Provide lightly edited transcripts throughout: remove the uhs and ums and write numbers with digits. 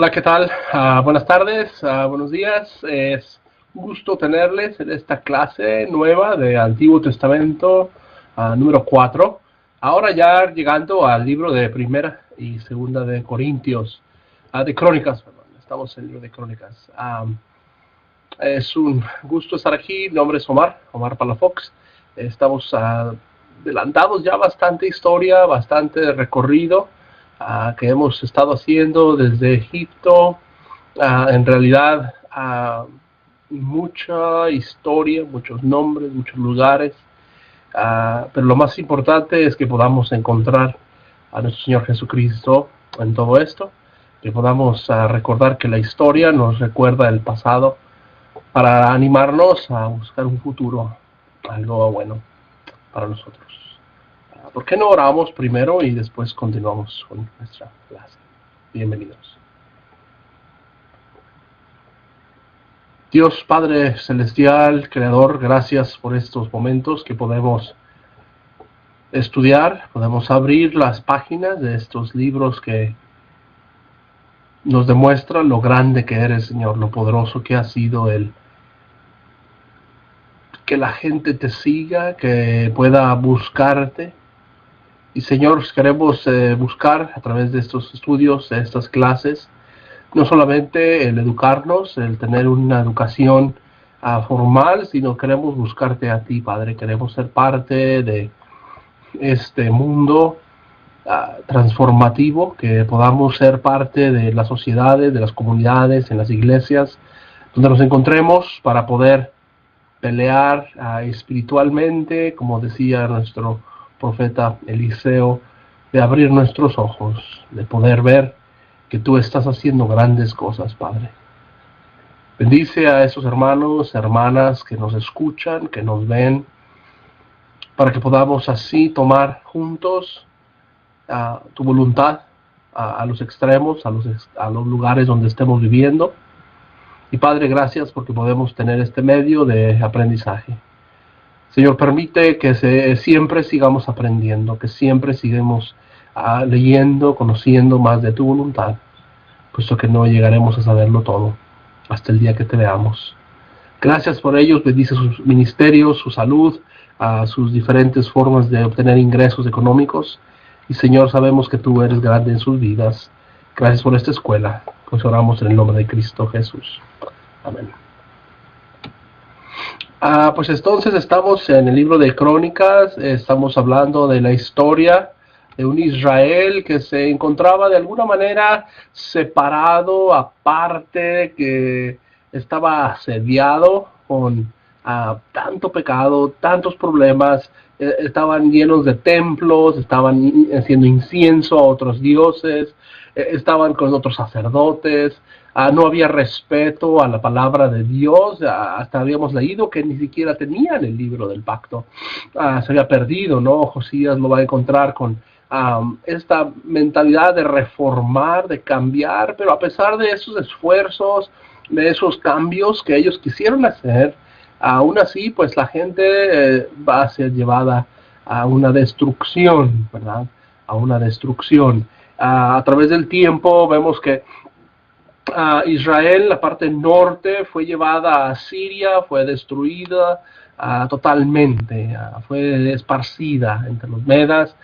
Hola, ¿qué tal? Buenas tardes, buenos días. Es un gusto tenerles en esta clase nueva de Antiguo Testamento número 4. Ahora ya llegando al libro de Primera y Segunda de Corintios, de Crónicas, perdón. Estamos en el libro de Crónicas. Es un gusto estar aquí. Mi nombre es Omar Palafox. Estamos adelantados ya bastante historia, bastante recorrido que hemos estado haciendo desde Egipto. En realidad, mucha historia, muchos nombres, muchos lugares, pero lo más importante es que podamos encontrar a nuestro Señor Jesucristo en todo esto, que podamos recordar que la historia nos recuerda el pasado para animarnos a buscar un futuro, algo bueno para nosotros. ¿Por qué no oramos primero y después continuamos con nuestra clase? Bienvenidos. Dios Padre Celestial, Creador, gracias por estos momentos que podemos estudiar, podemos abrir las páginas de estos libros que nos demuestran lo grande que eres, Señor, lo poderoso que ha sido que la gente te siga, que pueda buscarte. Y Señor, queremos buscar a través de estos estudios, de estas clases, no solamente el educarnos, el tener una educación formal, sino queremos buscarte a ti, Padre. Queremos ser parte de este mundo transformativo, que podamos ser parte de las sociedades, de las comunidades, en las iglesias, donde nos encontremos para poder pelear espiritualmente, como decía nuestro profeta Eliseo, de abrir nuestros ojos, de poder ver que tú estás haciendo grandes cosas, Padre. Bendice a esos hermanos, hermanas que nos escuchan, que nos ven, para que podamos así tomar juntos tu voluntad a los extremos, a los lugares donde estemos viviendo. Y Padre, gracias porque podemos tener este medio de aprendizaje. Señor, permite que siempre sigamos aprendiendo, que siempre sigamos leyendo, conociendo más de tu voluntad, puesto que no llegaremos a saberlo todo hasta el día que te veamos. Gracias por ellos, bendice sus ministerios, su salud, sus diferentes formas de obtener ingresos económicos. Y Señor, sabemos que tú eres grande en sus vidas. Gracias por esta escuela, pues oramos en el nombre de Cristo Jesús. Amén. Pues entonces estamos en el libro de Crónicas, estamos hablando de la historia de un Israel que se encontraba de alguna manera separado, aparte, que estaba asediado con tanto pecado, tantos problemas, estaban llenos de templos, estaban haciendo incienso a otros dioses, estaban con otros sacerdotes. No había respeto a la palabra de Dios, hasta habíamos leído que ni siquiera tenían el libro del pacto, se había perdido, ¿no? Josías lo va a encontrar con esta mentalidad de reformar, de cambiar, pero a pesar de esos esfuerzos, de esos cambios que ellos quisieron hacer, aún así, pues la gente va a ser llevada a una destrucción, ¿verdad? A una destrucción. A través del tiempo vemos que Israel, la parte norte, fue llevada a Siria, fue destruida totalmente, fue esparcida entre los medas,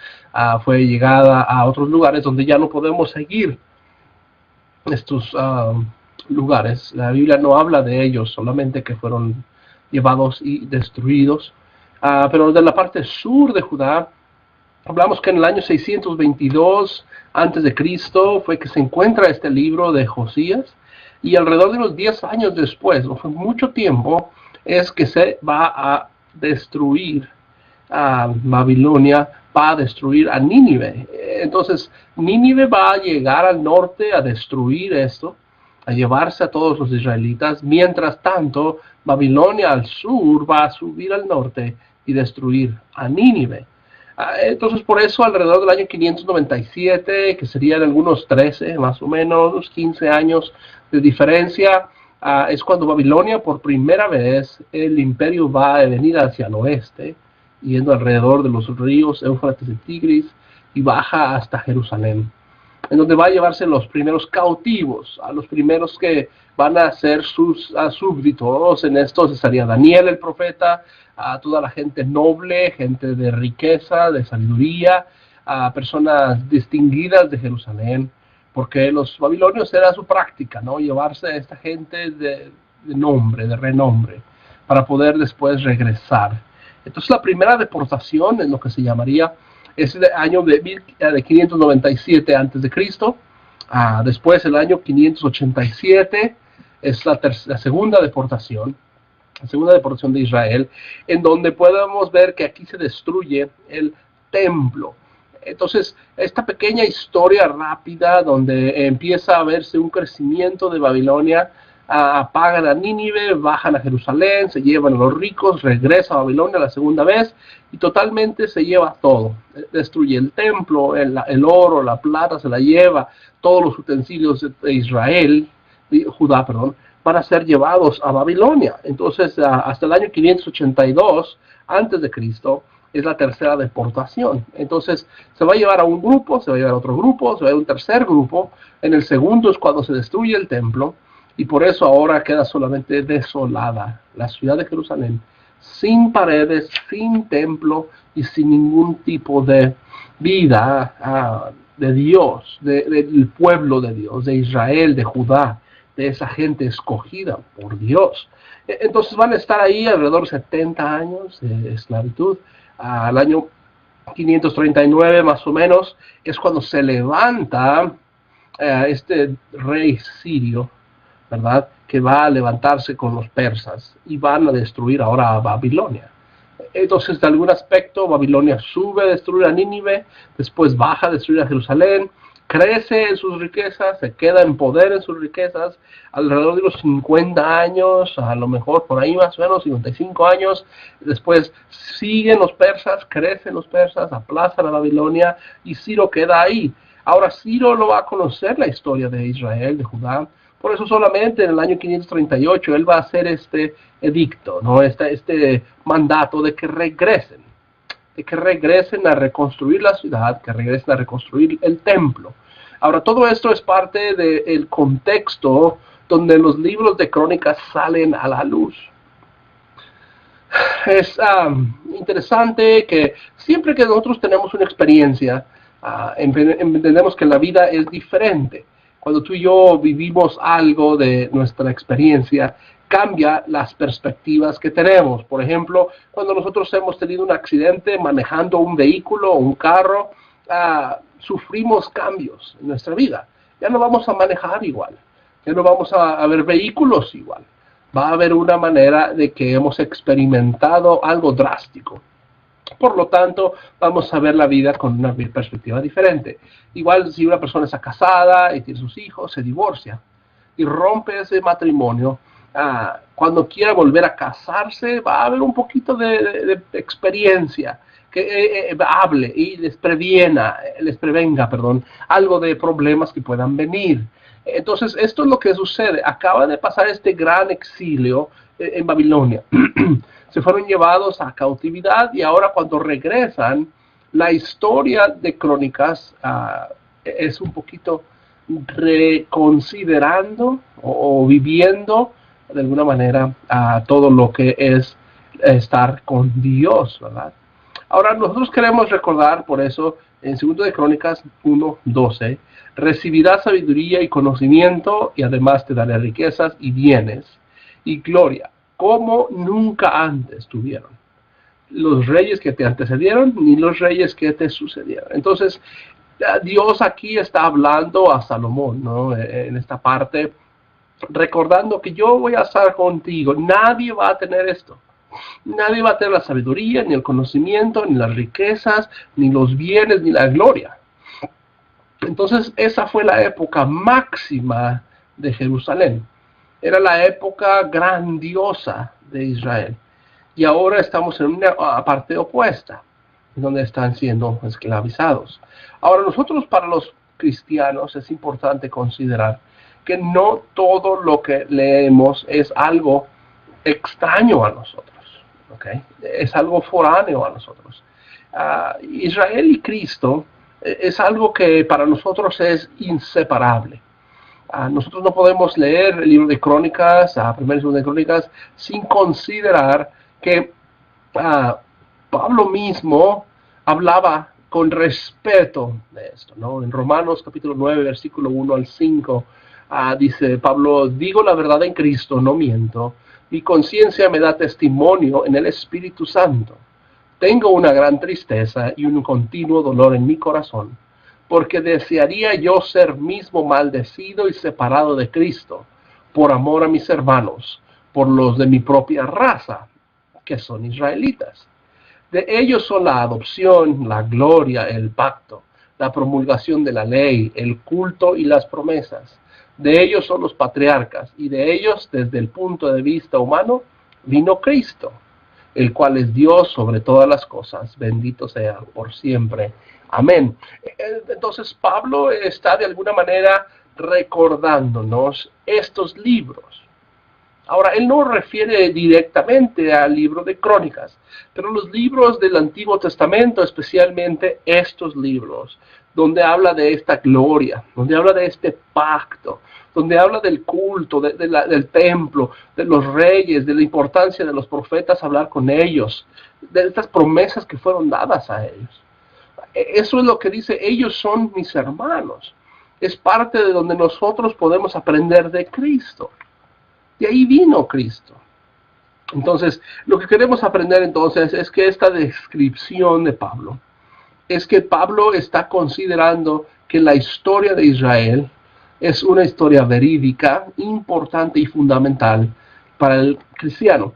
fue llegada a otros lugares donde ya no podemos seguir estos lugares. La Biblia no habla de ellos, solamente que fueron llevados y destruidos. Pero de la parte sur de Judá, hablamos que en el año 622 antes de Cristo fue que se encuentra este libro de Josías, y alrededor de los 10 años después, no fue mucho tiempo, es que se va a destruir a Babilonia, va a destruir a Nínive. Entonces Nínive va a llegar al norte a destruir esto, a llevarse a todos los israelitas. Mientras tanto, Babilonia al sur va a subir al norte y destruir a Nínive. Entonces, por eso, alrededor del año 597, que serían algunos 13, más o menos, unos 15 años de diferencia, es cuando Babilonia, por primera vez, el imperio va a venir hacia el oeste, yendo alrededor de los ríos Éufrates y Tigris, y baja hasta Jerusalén. en donde va a llevarse los primeros cautivos, a los primeros que van a ser sus súbditos. En estos estaría Daniel el profeta, a toda la gente noble, gente de riqueza, de sabiduría, a personas distinguidas de Jerusalén, porque los babilonios era su práctica, ¿no? Llevarse a esta gente de nombre, de renombre, para poder después regresar. Entonces la primera deportación, en lo que se llamaría, es el año de 597 antes de Cristo. Después, el año 587 es la segunda deportación, de Israel, en donde podemos ver que aquí se destruye el templo. Entonces, esta pequeña historia rápida donde empieza a verse un crecimiento de Babilonia, apagan a Nínive, bajan a Jerusalén, se llevan a los ricos, regresa a Babilonia la segunda vez y totalmente se lleva todo. Destruye el templo, el oro, la plata se la lleva, todos los utensilios de Israel, de Judá, perdón, van a ser llevados a Babilonia. Entonces, hasta el año 582 antes de Cristo, es la tercera deportación. Entonces, se va a llevar a un grupo, se va a llevar a otro grupo, se va a llevar a un tercer grupo. En el segundo es cuando se destruye el templo, y por eso ahora queda solamente desolada la ciudad de Jerusalén, sin paredes, sin templo y sin ningún tipo de vida de Dios, del pueblo de Dios, de Israel, de Judá, de esa gente escogida por Dios. Entonces van a estar ahí alrededor de 70 años de esclavitud. Al año 539 más o menos es cuando se levanta este rey sirio, ¿verdad?, que va a levantarse con los persas y van a destruir ahora a Babilonia. Entonces, de algún aspecto, Babilonia sube a destruir a Nínive, después baja a destruir a Jerusalén, crece en sus riquezas, se queda en poder en sus riquezas, alrededor de los 50 años, a lo mejor por ahí más o menos, 55 años, después siguen los persas, crecen los persas, aplazan a Babilonia, y Ciro queda ahí. Ahora Ciro no va a conocer la historia de Israel, de Judá, por eso solamente en el año 538 él va a hacer este edicto, ¿no? este mandato de que regresen a reconstruir la ciudad, que regresen a reconstruir el templo. Ahora, todo esto es parte del contexto donde los libros de crónicas salen a la luz. Es interesante que siempre que nosotros tenemos una experiencia, entendemos que la vida es diferente. Cuando tú y yo vivimos algo de nuestra experiencia, cambia las perspectivas que tenemos. Por ejemplo, cuando nosotros hemos tenido un accidente manejando un vehículo o un carro, sufrimos cambios en nuestra vida. Ya no vamos a manejar igual, ya no vamos a ver vehículos igual. Va a haber una manera de que hemos experimentado algo drástico. Por lo tanto, vamos a ver la vida con una perspectiva diferente. Igual si una persona está casada y tiene sus hijos, se divorcia y rompe ese matrimonio, cuando quiera volver a casarse, va a haber un poquito de experiencia, que hable y les prevenga, algo de problemas que puedan venir. Entonces, esto es lo que sucede. Acaba de pasar este gran exilio en Babilonia. Se fueron llevados a cautividad y ahora cuando regresan, la historia de Crónicas es un poquito reconsiderando o viviendo de alguna manera todo lo que es estar con Dios, ¿verdad? Ahora nosotros queremos recordar por eso en 2 de Crónicas 1:12, recibirás sabiduría y conocimiento y además te daré riquezas y bienes y gloria, como nunca antes tuvieron los reyes que te antecedieron ni los reyes que te sucedieron. Entonces, Dios aquí está hablando a Salomón, ¿no?, en esta parte, recordando que yo voy a estar contigo. Nadie va a tener esto. Nadie va a tener la sabiduría, ni el conocimiento, ni las riquezas, ni los bienes, ni la gloria. Entonces, esa fue la época máxima de Jerusalén. Era la época grandiosa de Israel. Y ahora estamos en una parte opuesta, donde están siendo esclavizados. Ahora, nosotros para los cristianos es importante considerar que no todo lo que leemos es algo extraño a nosotros, ¿okay? Es algo foráneo a nosotros. Israel y Cristo Es algo que para nosotros es inseparable. Nosotros no podemos leer el libro de Crónicas, primera y segunda de Crónicas, sin considerar que Pablo mismo hablaba con respeto de esto, ¿no? En Romanos capítulo 9, versículo 1 al 5, dice Pablo: digo la verdad en Cristo, no miento, mi conciencia me da testimonio en el Espíritu Santo. Tengo una gran tristeza y un continuo dolor en mi corazón, porque desearía yo ser mismo maldecido y separado de Cristo, por amor a mis hermanos, por los de mi propia raza, que son israelitas. De ellos son la adopción, la gloria, el pacto, la promulgación de la ley, el culto y las promesas. De ellos son los patriarcas, y de ellos, desde el punto de vista humano, vino Cristo, el cual es Dios sobre todas las cosas, bendito sea por siempre. Amén. Entonces Pablo está de alguna manera recordándonos estos libros. Ahora, él no refiere directamente al libro de Crónicas, pero los libros del Antiguo Testamento, especialmente estos libros, donde habla de esta gloria, donde habla de este pacto, donde habla del culto, del templo, de los reyes, de la importancia de los profetas, hablar con ellos, de estas promesas que fueron dadas a ellos. Eso es lo que dice: ellos son mis hermanos. Es parte de donde nosotros podemos aprender de Cristo. De ahí vino Cristo. Entonces, lo que queremos aprender entonces es que esta descripción de Pablo, es que Pablo está considerando que la historia de Israel es una historia verídica, importante y fundamental para el cristiano,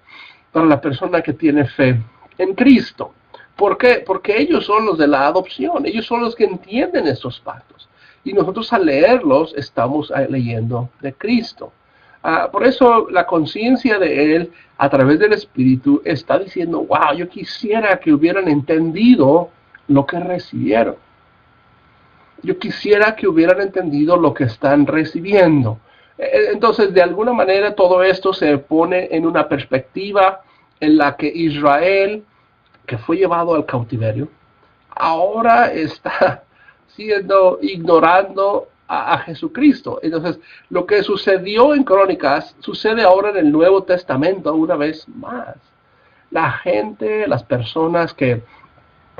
para la persona que tiene fe en Cristo. ¿Por qué? Porque ellos son los de la adopción, ellos son los que entienden estos pactos. Y nosotros al leerlos estamos leyendo de Cristo. Por eso la conciencia de él, a través del Espíritu, está diciendo: wow, yo quisiera que hubieran entendido lo que recibieron. Yo quisiera que hubieran entendido lo que están recibiendo. Entonces, de alguna manera, todo esto se pone en una perspectiva en la que Israel, que fue llevado al cautiverio, ahora está ignorando a Jesucristo. Entonces, lo que sucedió en Crónicas sucede ahora en el Nuevo Testamento una vez más. La gente, las personas que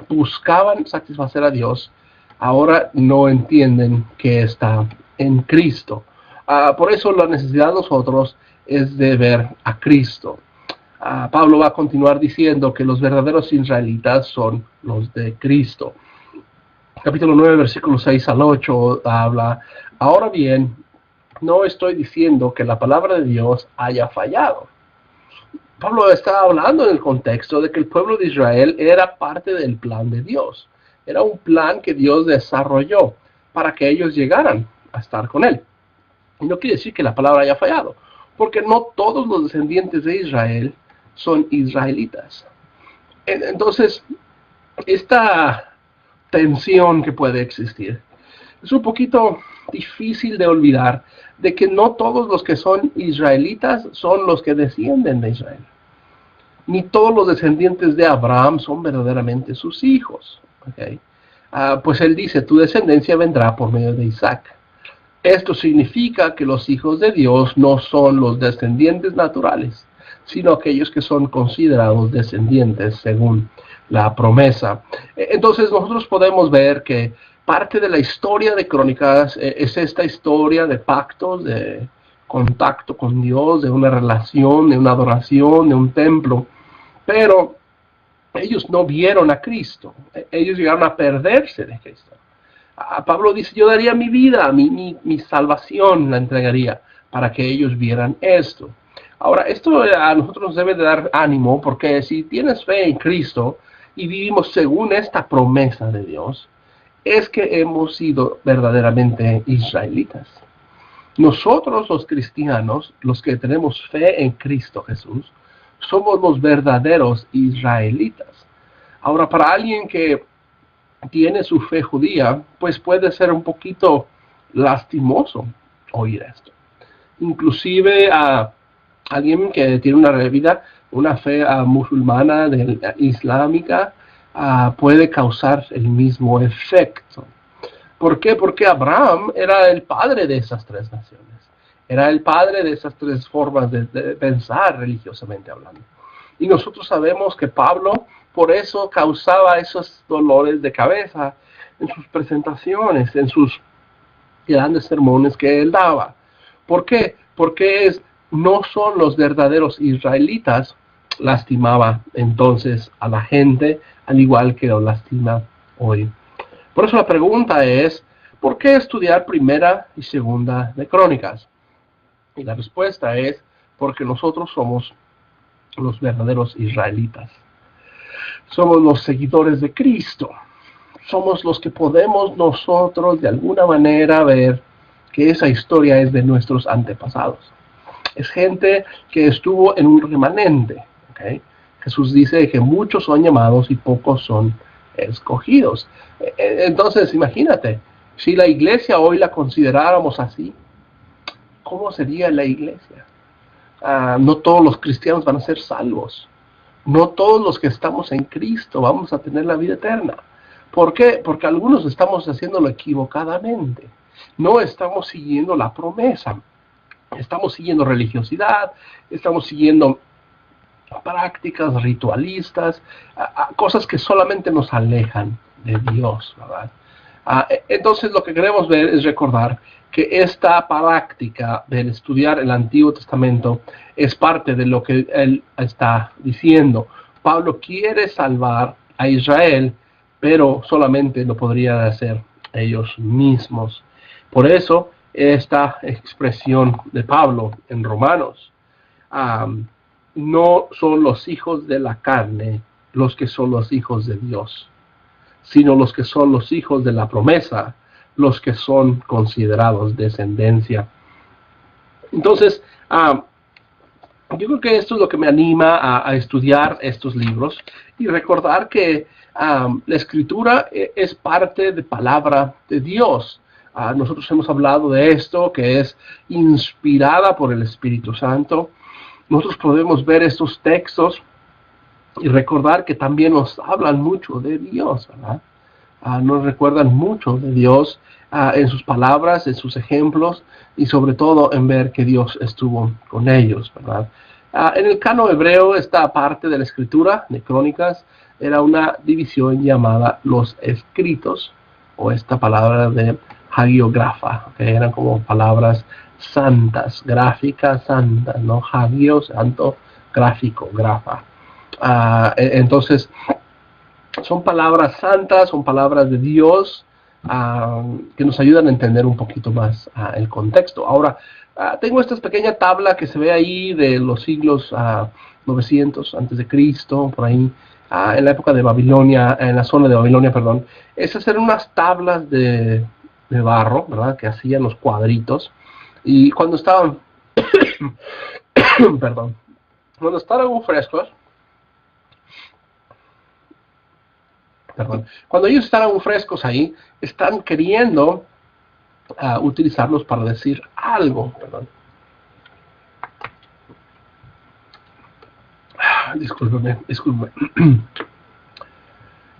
buscaban satisfacer a Dios, ahora no entienden que está en Cristo. Por eso la necesidad de nosotros es de ver a Cristo. Pablo va a continuar diciendo que los verdaderos israelitas son los de Cristo. Capítulo 9, versículos 6 al 8 habla: ahora bien, no estoy diciendo que la palabra de Dios haya fallado. Pablo está hablando en el contexto de que el pueblo de Israel era parte del plan de Dios. Era un plan que Dios desarrolló para que ellos llegaran a estar con él. Y no quiere decir que la palabra haya fallado, porque no todos los descendientes de Israel son israelitas. Entonces, esta tensión que puede existir es un poquito difícil de olvidar, de que no todos los que son israelitas son los que descienden de Israel. Ni todos los descendientes de Abraham son verdaderamente sus hijos. ¿Okay? Pues él dice: tu descendencia vendrá por medio de Isaac. Esto significa que los hijos de Dios no son los descendientes naturales, sino aquellos que son considerados descendientes según la promesa. Entonces nosotros podemos ver que parte de la historia de Crónicas es esta historia de pactos, de contacto con Dios, de una relación, de una adoración, de un templo. Pero ellos no vieron a Cristo. Ellos llegaron a perderse de Cristo. Pablo dice: yo daría mi vida, mi salvación la entregaría para que ellos vieran esto. Ahora, esto a nosotros nos debe de dar ánimo, porque si tienes fe en Cristo y vivimos según esta promesa de Dios, es que hemos sido verdaderamente israelitas. Nosotros los cristianos, los que tenemos fe en Cristo Jesús, somos los verdaderos israelitas. Ahora, para alguien que tiene su fe judía, pues puede ser un poquito lastimoso oír esto. Inclusive a alguien que tiene una vida, una fe musulmana, islámica, puede causar el mismo efecto. ¿Por qué? Porque Abraham era el padre de esas tres naciones. Era el padre de esas tres formas de pensar religiosamente hablando. Y nosotros sabemos que Pablo por eso causaba esos dolores de cabeza en sus presentaciones, en sus grandes sermones que él daba. ¿Por qué? Porque no son los verdaderos israelitas, lastimaba entonces a la gente, al igual que lo lastima hoy. Por eso la pregunta es, ¿por qué estudiar primera y segunda de Crónicas? Y la respuesta es, porque nosotros somos los verdaderos israelitas. Somos los seguidores de Cristo. Somos los que podemos nosotros de alguna manera ver que esa historia es de nuestros antepasados. Es gente que estuvo en un remanente. ¿Okay? Jesús dice que muchos son llamados y pocos son escogidos. Entonces, imagínate, si la iglesia hoy la consideráramos así, ¿cómo sería la iglesia? No todos los cristianos van a ser salvos. No todos los que estamos en Cristo vamos a tener la vida eterna. ¿Por qué? Porque algunos estamos haciéndolo equivocadamente. No estamos siguiendo la promesa. Estamos siguiendo religiosidad, estamos siguiendo prácticas ritualistas, cosas que solamente nos alejan de Dios, ¿verdad? Entonces lo que queremos ver es recordar que esta práctica del estudiar el Antiguo Testamento es parte de lo que él está diciendo. Pablo quiere salvar a Israel, pero solamente lo podrían hacer ellos mismos. Por eso esta expresión de Pablo en Romanos, no son los hijos de la carne los que son los hijos de Dios, sino los que son los hijos de la promesa, los que son considerados descendencia. Entonces, yo creo que esto es lo que me anima a estudiar estos libros y recordar que la escritura es parte de palabra de Dios. Nosotros hemos hablado de esto, que es inspirada por el Espíritu Santo. Nosotros podemos ver estos textos y recordar que también nos hablan mucho de Dios, ¿verdad? Nos recuerdan mucho de Dios en sus palabras, en sus ejemplos y sobre todo en ver que Dios estuvo con ellos, ¿verdad? En el canon hebreo, esta parte de la escritura de Crónicas era una división llamada los escritos, o esta palabra de hagiografa, que eran como palabras santas, gráficas santas, ¿no? Hagio, santo, gráfico, grafa. Entonces, son palabras santas, son palabras de Dios que nos ayudan a entender un poquito más el contexto. Ahora, tengo esta pequeña tabla que se ve ahí de los siglos 900 antes de Cristo, por ahí, en la época de Babilonia, en la zona de Babilonia, perdón. Esas eran unas tablas de barro, ¿verdad? Que hacían los cuadritos. Y cuando estaban, perdón, cuando estaban frescos, cuando ellos están aún frescos ahí, están queriendo utilizarlos para decir algo, perdón. Discúlpeme.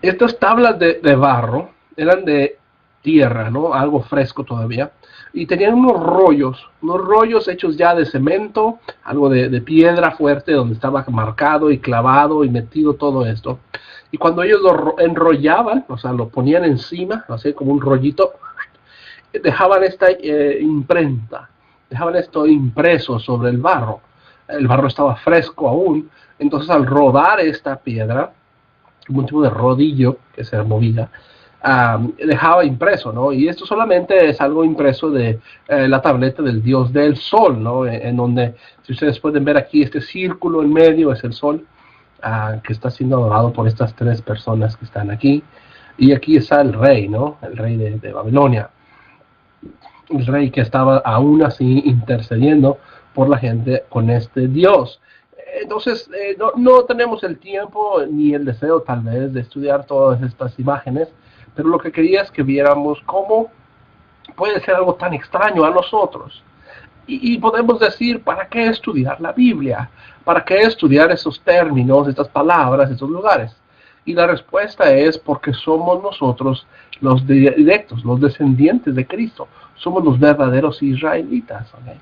Estas tablas de barro eran de tierra, ¿no? Algo fresco todavía. Y tenían unos rollos hechos ya de cemento, algo de piedra fuerte donde estaba marcado y clavado y metido todo esto. Y cuando ellos lo enrollaban, o sea, lo ponían encima, así como un rollito, dejaban esta imprenta, dejaban esto impreso sobre el barro. El barro estaba fresco aún, entonces al rodar esta piedra, un tipo de rodillo que se movía, dejaba impreso, ¿no? Y esto solamente es algo impreso de la tableta del dios del sol, ¿no? En donde, si ustedes pueden ver aquí, este círculo en medio es el sol, que está siendo adorado por estas tres personas que están aquí. Y aquí está el rey, ¿no? El rey de Babilonia. El rey que estaba aún así intercediendo por la gente con este dios. Entonces, no tenemos el tiempo ni el deseo tal vez de estudiar todas estas imágenes, pero lo que quería es que viéramos cómo puede ser algo tan extraño a nosotros. Y podemos decir, ¿para qué estudiar la Biblia? ¿Para qué estudiar esos términos, estas palabras, esos lugares? Y la respuesta es porque somos nosotros los directos, los descendientes de Cristo. Somos los verdaderos israelitas. ¿Okay?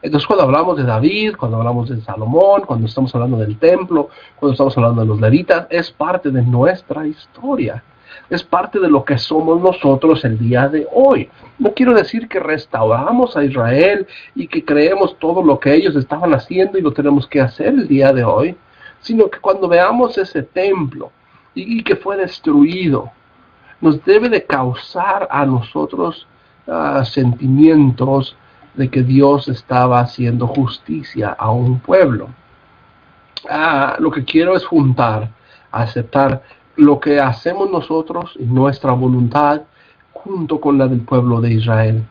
Entonces, cuando hablamos de David, cuando hablamos de Salomón, cuando estamos hablando del templo, cuando estamos hablando de los levitas, es parte de nuestra historia. Es parte de lo que somos nosotros el día de hoy. No quiero decir que restauramos a Israel y que creemos todo lo que ellos estaban haciendo y lo tenemos que hacer el día de hoy, sino que cuando veamos ese templo y que fue destruido, nos debe de causar a nosotros sentimientos de que Dios estaba haciendo justicia a un pueblo. Lo que quiero es juntar, aceptar lo que hacemos nosotros y nuestra voluntad junto con la del pueblo de Israel.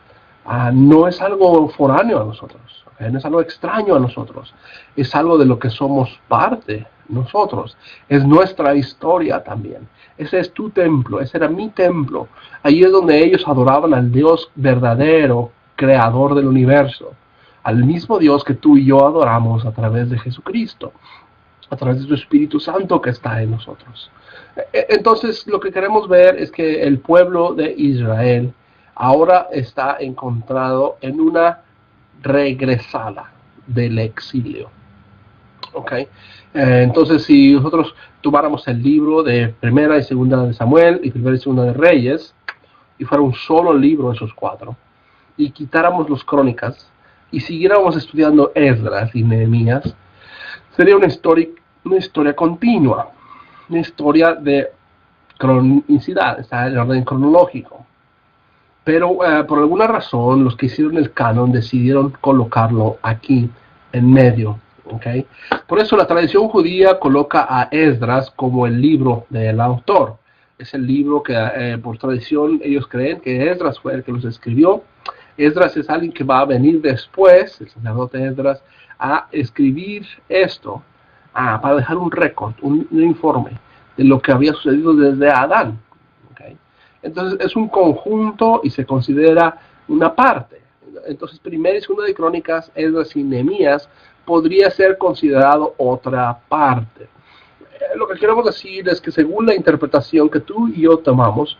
No es algo foráneo a nosotros, ¿okay? No es algo extraño a nosotros, es algo de lo que somos parte nosotros, es nuestra historia también. Ese es tu templo, ese era mi templo. Allí es donde ellos adoraban al Dios verdadero, creador del universo, al mismo Dios que tú y yo adoramos a través de Jesucristo, a través de su Espíritu Santo que está en nosotros. Entonces, lo que queremos ver es que el pueblo de Israel ahora está encontrado en una regresada del exilio. ¿Okay? Entonces, si nosotros tomáramos el libro de Primera y Segunda de Samuel y Primera y Segunda de Reyes, y fuera un solo libro esos cuatro, y quitáramos los crónicas, y siguiéramos estudiando Esdras y Nehemías, sería una historia continua, una historia de cronicidad, está en orden cronológico. Pero por alguna razón, los que hicieron el canon decidieron colocarlo aquí en medio. ¿Okay? Por eso la tradición judía coloca a Esdras como el libro del autor. Es el libro que por tradición ellos creen que Esdras fue el que los escribió. Esdras es alguien que va a venir después, el sacerdote Esdras, a escribir esto, para dejar un récord, un informe de lo que había sucedido desde Adán. ¿Okay? Entonces es un conjunto y se considera una parte. Entonces Primera y Segunda de Crónicas, Esdras y Nehemías podría ser considerado otra parte. Lo que queremos decir es que según la interpretación que tú y yo tomamos,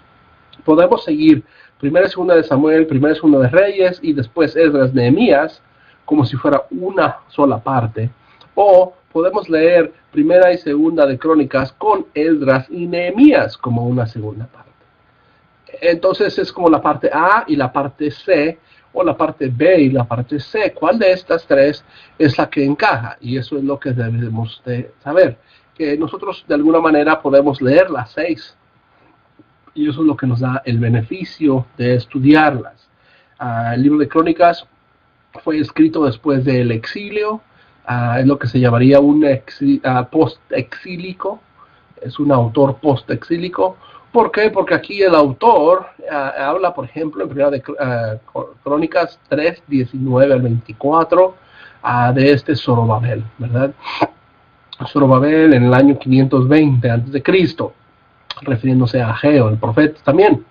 podemos seguir Primera y Segunda de Samuel, Primera y Segunda de Reyes y después Esdras, Nehemías como si fuera una sola parte, o podemos leer Primera y Segunda de Crónicas con Esdras y Nehemías como una segunda parte. Entonces es como la parte A y la parte C, o la parte B y la parte C. ¿Cuál de estas tres es la que encaja? Y eso es lo que debemos de saber, que nosotros de alguna manera podemos leer las 6, y eso es lo que nos da el beneficio de estudiarlas. El libro de Crónicas fue escrito después del exilio, es lo que se llamaría un post-exílico, es un autor post-exílico. ¿Por qué? Porque aquí el autor habla, por ejemplo, en Primera de Crónicas 3, 19 al 24, de este Zorobabel, ¿verdad? Zorobabel en el año 520 a.C., refiriéndose a Ageo, el profeta también.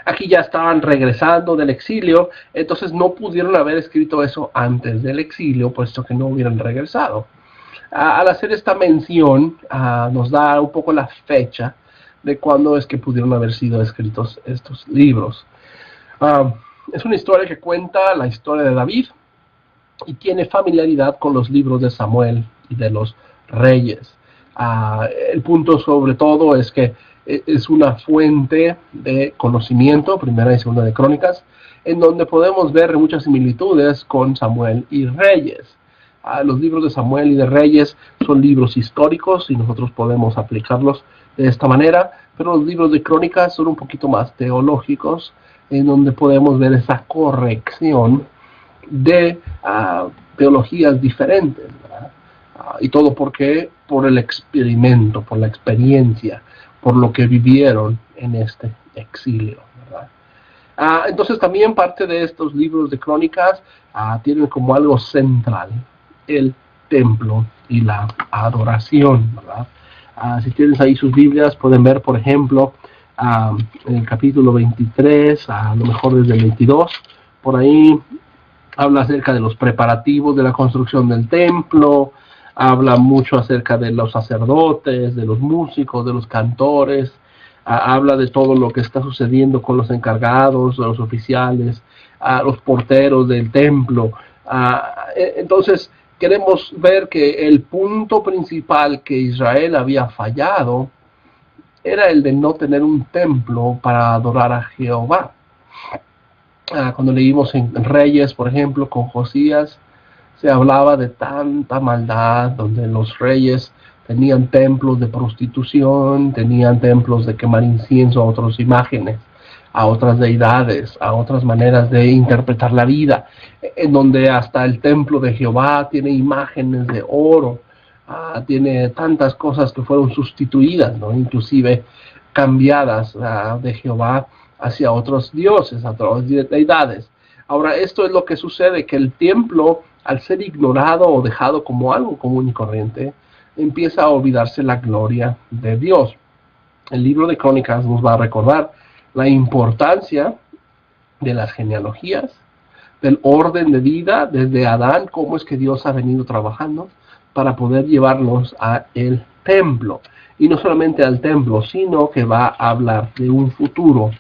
Aquí ya estaban regresando del exilio, entonces no pudieron haber escrito eso antes del exilio, puesto que no hubieran regresado. Al hacer esta mención, nos da un poco la fecha de cuándo es que pudieron haber sido escritos estos libros. Es una historia que cuenta la historia de David y tiene familiaridad con los libros de Samuel y de los reyes. El punto sobre todo es que es una fuente de conocimiento, Primera y Segunda de Crónicas, en donde podemos ver muchas similitudes con Samuel y Reyes. Los libros de Samuel y de Reyes son libros históricos y nosotros podemos aplicarlos de esta manera, pero los libros de Crónicas son un poquito más teológicos, en donde podemos ver esa corrección de teologías diferentes, ¿verdad? Y todo porque por el experimento, por la experiencia, por lo que vivieron en este exilio, ¿verdad? Entonces también parte de estos libros de Crónicas tienen como algo central el templo y la adoración, ¿verdad? Si tienes ahí sus Biblias, pueden ver, por ejemplo, en el capítulo 23, a lo mejor desde el 22, por ahí habla acerca de los preparativos de la construcción del templo, habla mucho acerca de los sacerdotes, de los músicos, de los cantores, habla de todo lo que está sucediendo con los encargados, los oficiales, los porteros del templo. Entonces, queremos ver que el punto principal que Israel había fallado era el de no tener un templo para adorar a Jehová. Cuando leímos en Reyes, por ejemplo, con Josías, se hablaba de tanta maldad, donde los reyes tenían templos de prostitución, tenían templos de quemar incienso a otras imágenes, a otras deidades, a otras maneras de interpretar la vida, en donde hasta el templo de Jehová tiene imágenes de oro, tiene tantas cosas que fueron sustituidas, ¿no? Inclusive cambiadas de Jehová hacia otros dioses, a otras deidades. Ahora, esto es lo que sucede, que el templo, al ser ignorado o dejado como algo común y corriente, empieza a olvidarse la gloria de Dios. El libro de Crónicas nos va a recordar la importancia de las genealogías, del orden de vida desde Adán, cómo es que Dios ha venido trabajando para poder llevarnos a el templo. Y no solamente al templo, sino que va a hablar de un futuro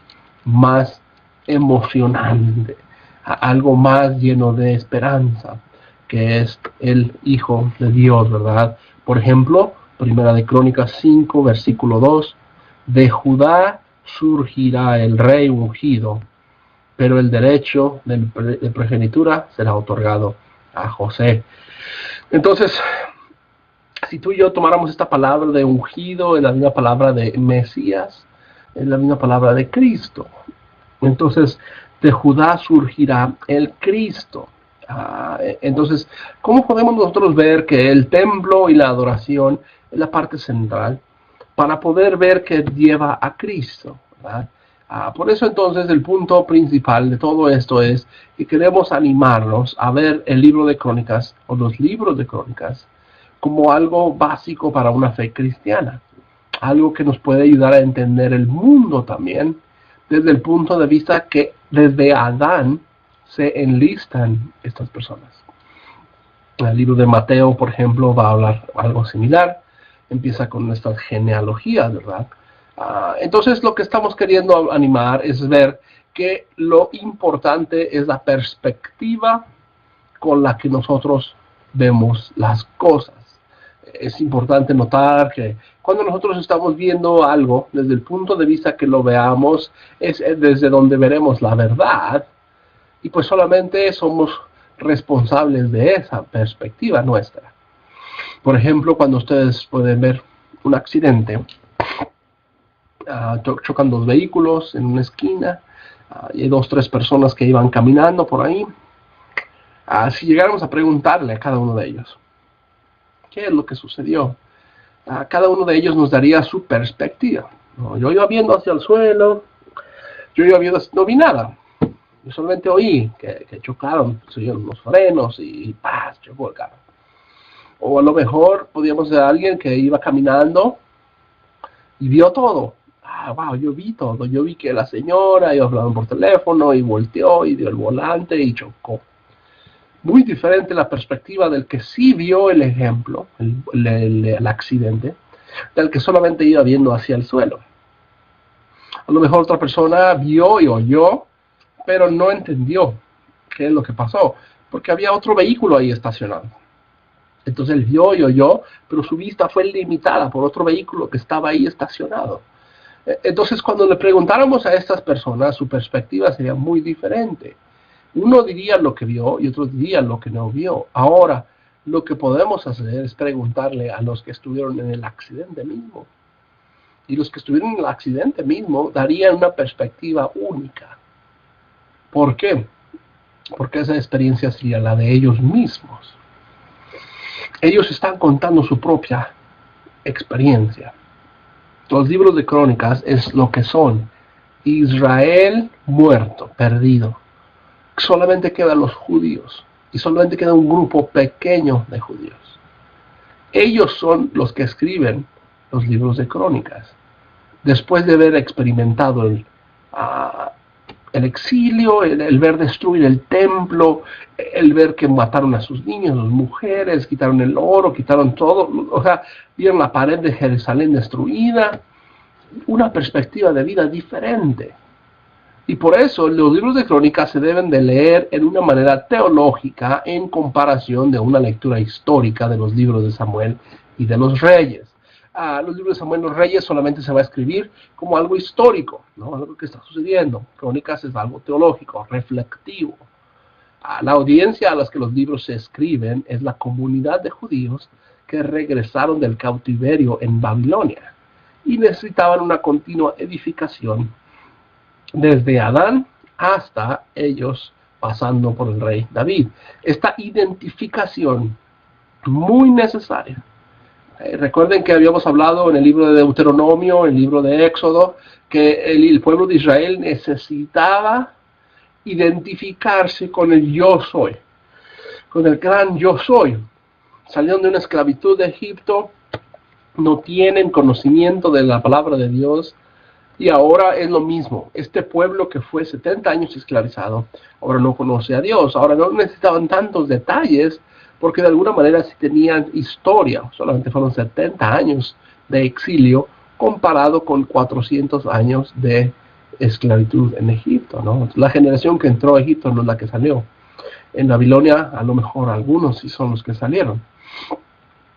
más emocionante, algo más lleno de esperanza, que es el Hijo de Dios, ¿verdad? Por ejemplo, Primera de Crónicas 5, versículo 2, de Judá surgirá el rey ungido, pero el derecho de primogenitura será otorgado a José. Entonces, si tú y yo tomáramos esta palabra de ungido, es la misma palabra de Mesías, es la misma palabra de Cristo. Entonces, de Judá surgirá el Cristo. Entonces, ¿cómo podemos nosotros ver que el templo y la adoración es la parte central para poder ver que lleva a Cristo, ¿verdad? Por eso entonces el punto principal de todo esto es que queremos animarnos a ver el libro de Crónicas o los libros de Crónicas como algo básico para una fe cristiana, algo que nos puede ayudar a entender el mundo también desde el punto de vista que desde Adán se enlistan estas personas. El libro de Mateo, por ejemplo, va a hablar algo similar, empieza con nuestras genealogías, ¿verdad? Entonces lo que estamos queriendo animar es ver que lo importante es la perspectiva con la que nosotros vemos las cosas. Es importante notar que cuando nosotros estamos viendo algo, desde el punto de vista que lo veamos, es desde donde veremos la verdad, y pues solamente somos responsables de esa perspectiva nuestra. Por ejemplo, cuando ustedes pueden ver un accidente, chocan dos vehículos en una esquina, y hay 2 o 3 personas que iban caminando por ahí. Si llegáramos a preguntarle a cada uno de ellos, ¿qué es lo que sucedió? Cada uno de ellos nos daría su perspectiva. Yo iba viendo hacia el suelo, yo iba viendo, no vi nada. Yo solamente oí que chocaron, subieron los frenos y ¡paz! Chocó el carro. O a lo mejor podíamos ser alguien que iba caminando y vio todo. Wow, yo vi todo. Yo vi que la señora iba hablando por teléfono y volteó y dio el volante y chocó. Muy diferente la perspectiva del que sí vio el ejemplo, el accidente, del que solamente iba viendo hacia el suelo. A lo mejor otra persona vio y oyó, pero no entendió qué es lo que pasó, porque había otro vehículo ahí estacionado. Entonces él vio y oyó, pero su vista fue limitada por otro vehículo que estaba ahí estacionado. Entonces cuando le preguntáramos a estas personas, su perspectiva sería muy diferente. Uno diría lo que vio y otro diría lo que no vio. Ahora, lo que podemos hacer es preguntarle a los que estuvieron en el accidente mismo. Y los que estuvieron en el accidente mismo darían una perspectiva única. ¿Por qué? Porque esa experiencia sería la de ellos mismos. Ellos están contando su propia experiencia. Los libros de Crónicas es lo que son. Israel muerto, perdido. Solamente quedan los judíos y solamente queda un grupo pequeño de judíos. Ellos son los que escriben los libros de Crónicas después de haber experimentado el el exilio, el ver destruir el templo, el ver que mataron a sus niños, a sus mujeres, quitaron el oro, quitaron todo, o sea, vieron la pared de Jerusalén destruida, una perspectiva de vida diferente. Y por eso los libros de crónicas se deben de leer en una manera teológica en comparación de una lectura histórica de los libros de Samuel y de los reyes. Los libros de Samuel y los reyes solamente se va a escribir como algo histórico, ¿no? Algo que está sucediendo. Crónicas es algo teológico, reflectivo. La audiencia a las que los libros se escriben es la comunidad de judíos que regresaron del cautiverio en Babilonia y necesitaban una continua edificación desde Adán hasta ellos pasando por el rey David. Esta identificación muy necesaria. Recuerden que habíamos hablado en el libro de Deuteronomio, en el libro de Éxodo, que el pueblo de Israel necesitaba identificarse con el yo soy, con el gran yo soy. Salieron de una esclavitud de Egipto, no tienen conocimiento de la palabra de Dios, y ahora es lo mismo. Este pueblo que fue 70 años esclavizado, ahora no conoce a Dios. Ahora no necesitaban tantos detalles, porque de alguna manera sí tenían historia. Solamente fueron 70 años de exilio, comparado con 400 años de esclavitud en Egipto, ¿no? La generación que entró a Egipto no es la que salió. En Babilonia, a lo mejor algunos sí son los que salieron.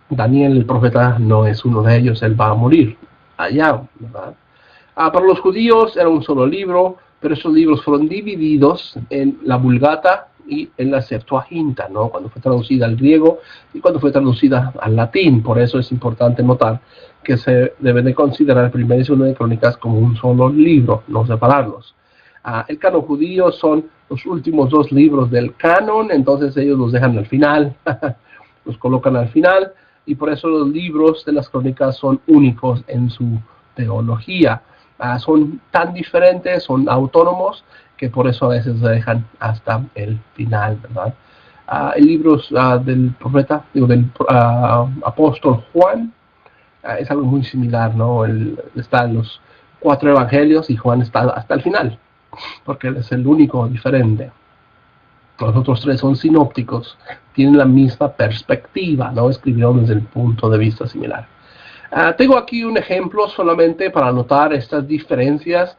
Daniel, el profeta, no es uno de ellos. Él va a morir allá, ¿verdad? Para los judíos era un solo libro, pero esos libros fueron divididos en la Vulgata y en la Septuaginta, ¿no? Cuando fue traducida al griego y cuando fue traducida al latín. Por eso es importante notar que se debe de considerar el primer y segundo de Crónicas como un solo libro, no separarlos. El canon judío son los últimos dos libros del canon, entonces ellos los dejan al final, los colocan al final, y por eso los libros de las Crónicas son únicos en su teología. Son tan diferentes, son autónomos, que por eso a veces se dejan hasta el final, ¿verdad? El libro del profeta, del apóstol Juan, es algo muy similar, ¿no? Están los 4 evangelios y Juan está hasta el final, porque él es el único diferente. Los otros 3 son sinópticos, tienen la misma perspectiva, ¿no? Escribieron desde el punto de vista similar. Tengo aquí un ejemplo solamente para notar estas diferencias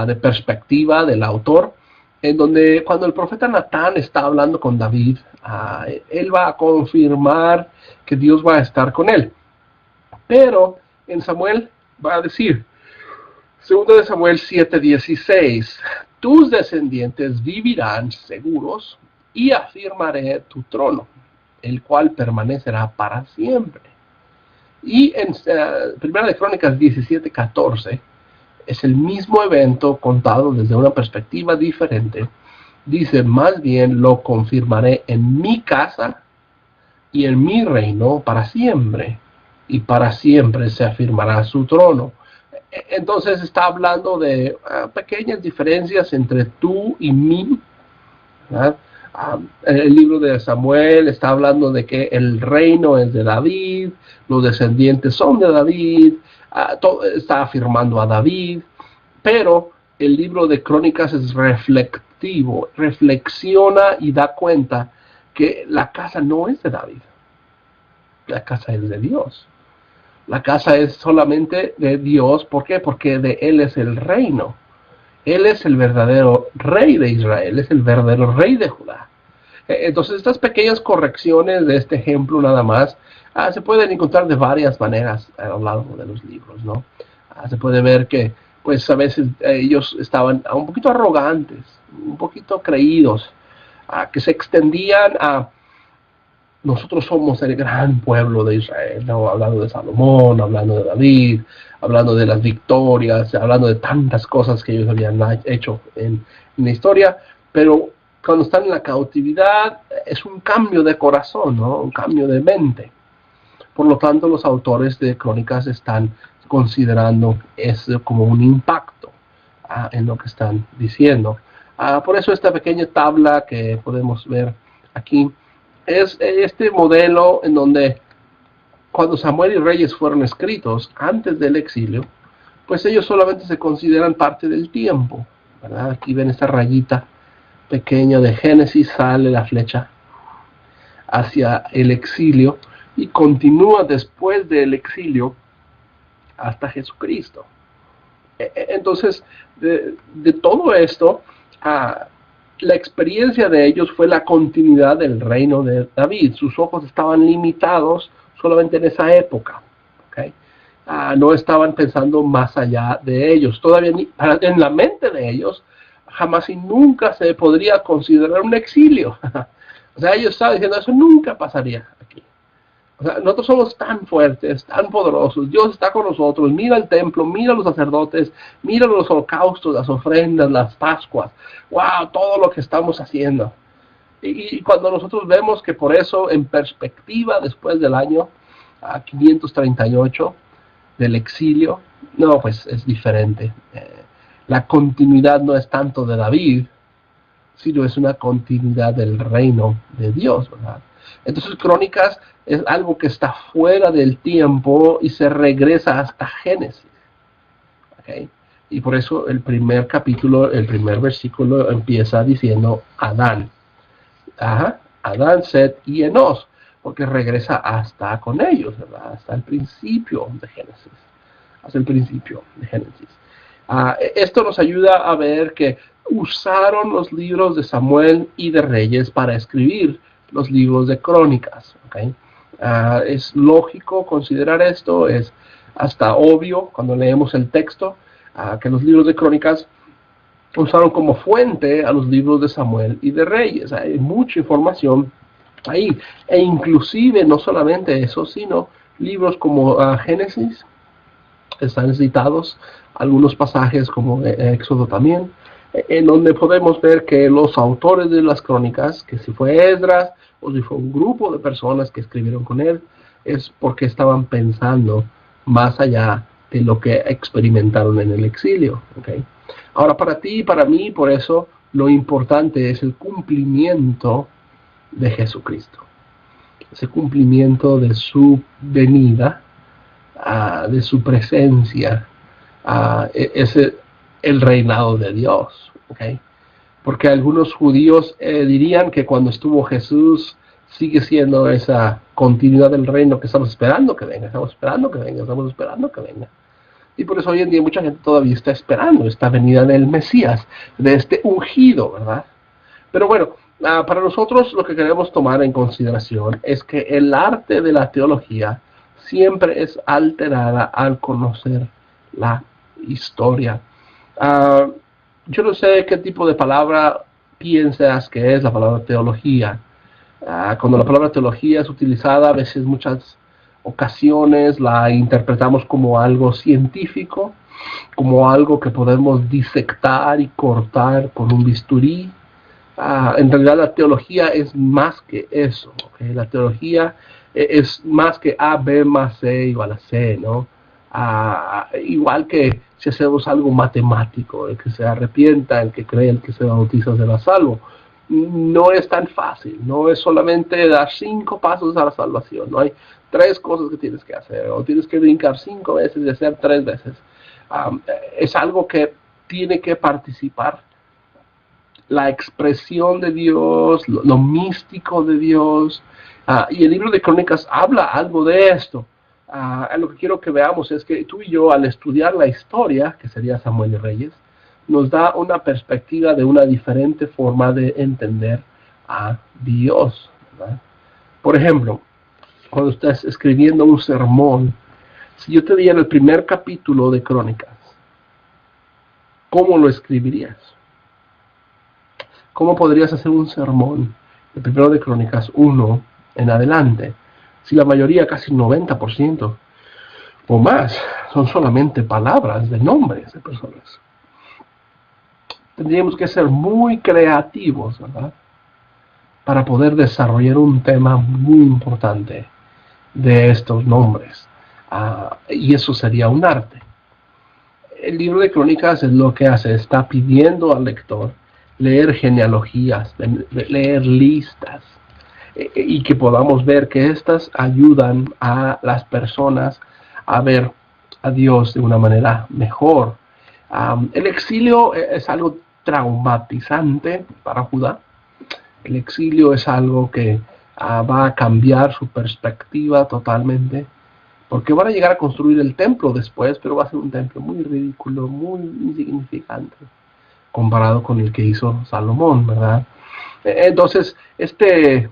de perspectiva del autor, en donde cuando el profeta Natán está hablando con David, él va a confirmar que Dios va a estar con él. Pero en Samuel va a decir, 2 de Samuel 7:16, tus descendientes vivirán seguros y afirmaré tu trono, el cual permanecerá para siempre. Y en Primera de Crónicas 17:14 es el mismo evento contado desde una perspectiva diferente. Dice, más bien lo confirmaré en mi casa y en mi reino para siempre, y para siempre se afirmará su trono. Entonces está hablando de pequeñas diferencias entre tú y mí, ¿verdad? El libro de Samuel está hablando de que el reino es de David, los descendientes son de David, está afirmando a David, pero el libro de Crónicas es reflectivo, reflexiona y da cuenta que la casa no es de David, la casa es de Dios. La casa es solamente de Dios. ¿Por qué? Porque de Él es el reino. Él es el verdadero rey de Israel, es el verdadero rey de Judá. Entonces estas pequeñas correcciones de este ejemplo nada más se pueden encontrar de varias maneras a lo largo de los libros, ¿no? Se puede ver que pues a veces ellos estaban un poquito arrogantes, un poquito creídos, que se extendían a nosotros somos el gran pueblo de Israel, ¿no? Hablando de Salomón, hablando de David, hablando de las victorias, hablando de tantas cosas que ellos habían hecho en la historia, pero cuando están en la cautividad es un cambio de corazón, ¿no? Un cambio de mente. Por lo tanto, los autores de Crónicas están considerando eso como un impacto en lo que están diciendo. Por eso esta pequeña tabla que podemos ver aquí es este modelo en donde cuando Samuel y Reyes fueron escritos antes del exilio, pues ellos solamente se consideran parte del tiempo, ¿verdad? Aquí ven esta rayita pequeña de Génesis, sale la flecha hacia el exilio y continúa después del exilio hasta Jesucristo. Entonces, de todo esto, la experiencia de ellos fue la continuidad del reino de David. Sus ojos estaban limitados solamente en esa época. ¿Okay? No estaban pensando más allá de ellos. Todavía en la mente de ellos, jamás y nunca se podría considerar un exilio. O sea, ellos estaban diciendo, eso nunca pasaría aquí. O sea, nosotros somos tan fuertes, tan poderosos, Dios está con nosotros, mira el templo, mira los sacerdotes, mira los holocaustos, las ofrendas, las pascuas, wow, todo lo que estamos haciendo. Y cuando nosotros vemos que por eso, en perspectiva, después del año 538 del exilio, no, pues es diferente. La continuidad no es tanto de David, sino es una continuidad del reino de Dios, ¿verdad? Entonces, Crónicas es algo que está fuera del tiempo y se regresa hasta Génesis. ¿Okay? Y por eso el primer capítulo, el primer versículo empieza diciendo Adán. Adán, Set y Enos, porque regresa hasta con ellos, ¿verdad? Hasta el principio de Génesis. Hasta el principio de Génesis. Esto nos ayuda a ver que usaron los libros de Samuel y de Reyes para escribir los libros de Crónicas. ¿Okay? Es lógico considerar esto, es hasta obvio cuando leemos el texto, que los libros de Crónicas usaron como fuente a los libros de Samuel y de Reyes. Hay mucha información ahí, e inclusive no solamente eso, sino libros como Génesis, están citados algunos pasajes como Éxodo también, en donde podemos ver que los autores de las crónicas, que si fue Esdras o si fue un grupo de personas que escribieron con él, es porque estaban pensando más allá de lo que experimentaron en el exilio. ¿Okay? Ahora, para ti y para mí, por eso, lo importante es el cumplimiento de Jesucristo. Ese cumplimiento de su venida, de su presencia, es el reinado de Dios. ¿Okay? Porque algunos judíos dirían que cuando estuvo Jesús sigue siendo esa continuidad del reino que estamos esperando que venga, estamos esperando que venga, estamos esperando que venga. Y por eso hoy en día mucha gente todavía está esperando esta venida del Mesías, de este ungido, ¿verdad? Pero bueno, para nosotros lo que queremos tomar en consideración es que el arte de la teología siempre es alterada al conocer la historia. Yo no sé qué tipo de palabra piensas que es la palabra teología. Cuando la palabra teología es utilizada, a veces muchas ocasiones la interpretamos como algo científico, como algo que podemos disectar y cortar con un bisturí. En realidad la teología es más que eso. ¿Okay? La teología es más que A, B más C igual a C, ¿no? Igual que si hacemos algo matemático, el que se arrepienta, el que cree, el que se bautiza será salvo. No es tan fácil, no es solamente dar 5 pasos a la salvación, no hay 3 cosas que tienes que hacer, o tienes que brincar 5 veces y hacer 3 veces. Es algo que tiene que participar la expresión de Dios, lo místico de Dios, y el libro de Crónicas habla algo de esto. Lo que quiero que veamos es que tú y yo, al estudiar la historia, que sería Samuel y Reyes, nos da una perspectiva de una diferente forma de entender a Dios, ¿verdad? Por ejemplo, cuando estás escribiendo un sermón, si yo te diera el primer capítulo de Crónicas, ¿cómo lo escribirías? ¿Cómo podrías hacer un sermón de primero de Crónicas 1 en adelante? Si la mayoría, casi 90% o más, son solamente palabras de nombres de personas. Tendríamos que ser muy creativos, ¿verdad? Para poder desarrollar un tema muy importante de estos nombres. Y eso sería un arte. El libro de Crónicas es lo que hace, está pidiendo al lector leer genealogías, leer listas, y que podamos ver que estas ayudan a las personas a ver a Dios de una manera mejor. El exilio es algo traumatizante para Judá. El exilio es algo que va a cambiar su perspectiva totalmente, porque van a llegar a construir el templo después, pero va a ser un templo muy ridículo, muy insignificante, comparado con el que hizo Salomón, ¿verdad? Entonces, este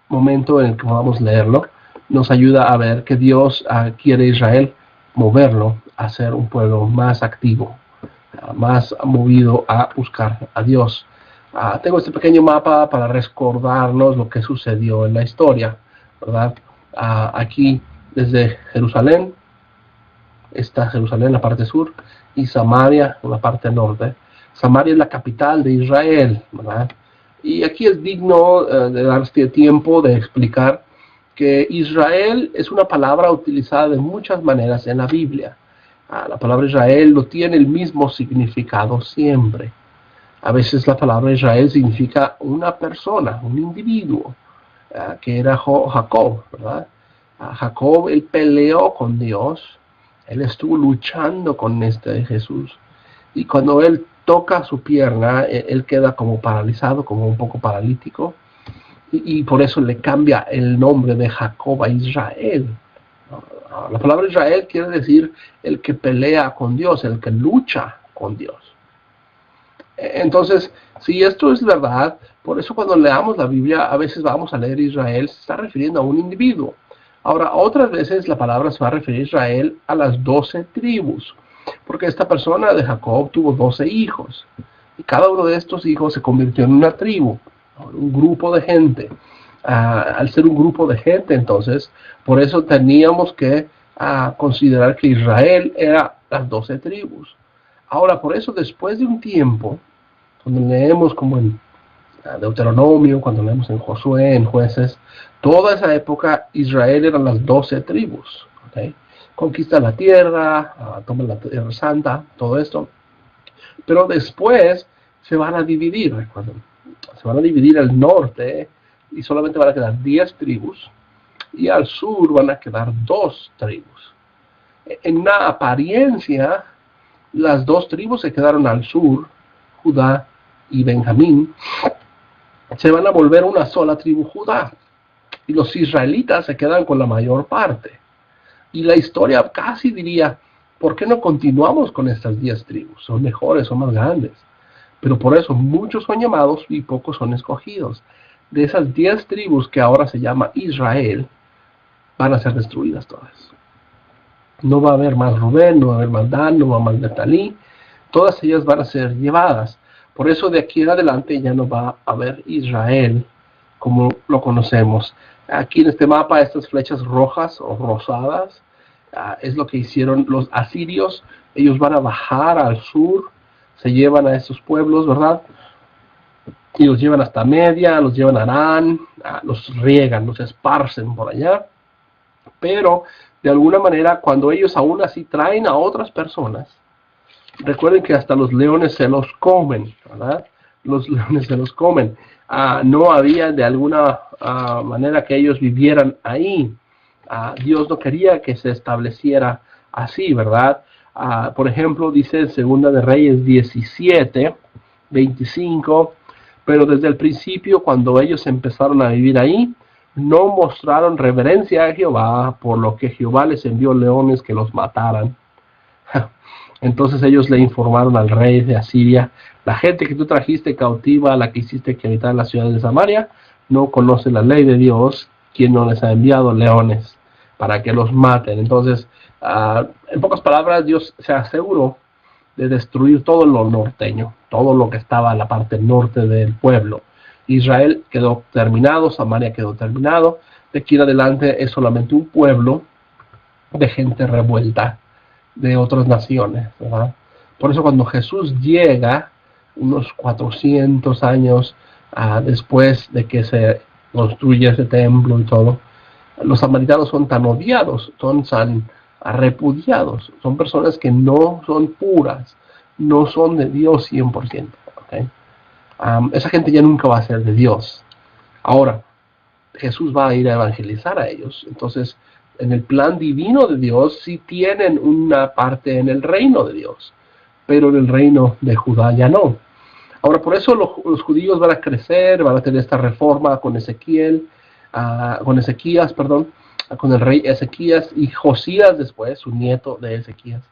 momento en el que podamos leerlo nos ayuda a ver que Dios quiere a Israel moverlo a ser un pueblo más activo, más movido a buscar a Dios. Tengo este pequeño mapa para recordarnos lo que sucedió en la historia, ¿verdad? Aquí desde Jerusalén, está Jerusalén en la parte sur y Samaria en la parte norte. Samaria es la capital de Israel, ¿verdad? Y aquí es digno de darse tiempo de explicar que Israel es una palabra utilizada de muchas maneras en la Biblia. La palabra Israel no tiene el mismo significado siempre. A veces la palabra Israel significa una persona, un individuo, que era Jacob, ¿verdad? Jacob, él peleó con Dios, él estuvo luchando con Jesús, y cuando él toca su pierna, él queda como paralizado, como un poco paralítico, y por eso le cambia el nombre de Jacob a Israel. La palabra Israel quiere decir el que pelea con Dios, el que lucha con Dios. Entonces, si esto es verdad, por eso cuando leamos la Biblia, a veces vamos a leer Israel, se está refiriendo a un individuo. Ahora, otras veces la palabra se va a referir a Israel a las 12 tribus, porque esta persona de Jacob tuvo 12 hijos, y cada uno de estos hijos se convirtió en una tribu, un grupo de gente. Al ser un grupo de gente, entonces, por eso teníamos que considerar que Israel era las 12 tribus. Ahora, por eso, después de un tiempo, cuando leemos como en Deuteronomio, cuando leemos en Josué, en Jueces, toda esa época Israel eran las 12 tribus. ¿Okay? Conquista la tierra, toma la tierra santa, todo esto. Pero después se van a dividir, recuerden. Se van a dividir al norte y solamente van a quedar 10 tribus. Y al sur van a quedar 2 tribus. En una apariencia, las 2 tribus se quedaron al sur, Judá y Benjamín, se van a volver una sola tribu Judá. Y los israelitas se quedan con la mayor parte. Y la historia casi diría, ¿por qué no continuamos con estas 10 tribus? Son mejores, son más grandes. Pero por eso muchos son llamados y pocos son escogidos. De esas 10 tribus que ahora se llama Israel, van a ser destruidas todas. No va a haber más Rubén, no va a haber más Dan, no va a haber más Neftalí. Todas ellas van a ser llevadas. Por eso de aquí en adelante ya no va a haber Israel como lo conocemos. Aquí en este mapa, estas flechas rojas o rosadas, es lo que hicieron los asirios. Ellos van a bajar al sur, se llevan a estos pueblos, ¿verdad? Y los llevan hasta Media, los llevan a Arán, los riegan, los esparcen por allá. Pero, de alguna manera, cuando ellos aún así traen a otras personas, recuerden que hasta los leones se los comen, ¿verdad? Los leones se los comen. No había de alguna manera que ellos vivieran ahí. Dios no quería que se estableciera así, ¿verdad? Por ejemplo, dice en Segunda de Reyes 17, 25, pero desde el principio, cuando ellos empezaron a vivir ahí, no mostraron reverencia a Jehová, por lo que Jehová les envió leones que los mataran. Entonces ellos le informaron al rey de Asiria, la gente que tú trajiste cautiva, la que hiciste que habitara en la ciudad de Samaria, no conoce la ley de Dios, quien no les ha enviado leones para que los maten. Entonces, en pocas palabras, Dios se aseguró de destruir todo lo norteño, todo lo que estaba en la parte norte del pueblo. Israel quedó terminado, Samaria quedó terminado. De aquí en adelante es solamente un pueblo de gente revuelta de otras naciones, ¿verdad? Por eso cuando Jesús llega, unos 400 años después de que se construye ese templo y todo, los samaritanos son tan odiados, son tan repudiados, son personas que no son puras, no son de Dios 100%, ¿okay? Esa gente ya nunca va a ser de Dios. Ahora, Jesús va a ir a evangelizar a ellos, entonces en el plan divino de Dios sí tienen una parte en el reino de Dios, pero en el reino de Judá ya no. Ahora, por eso los judíos van a crecer, van a tener esta reforma con Ezequías, perdón, con el rey Ezequías y Josías después, su nieto de Ezequías.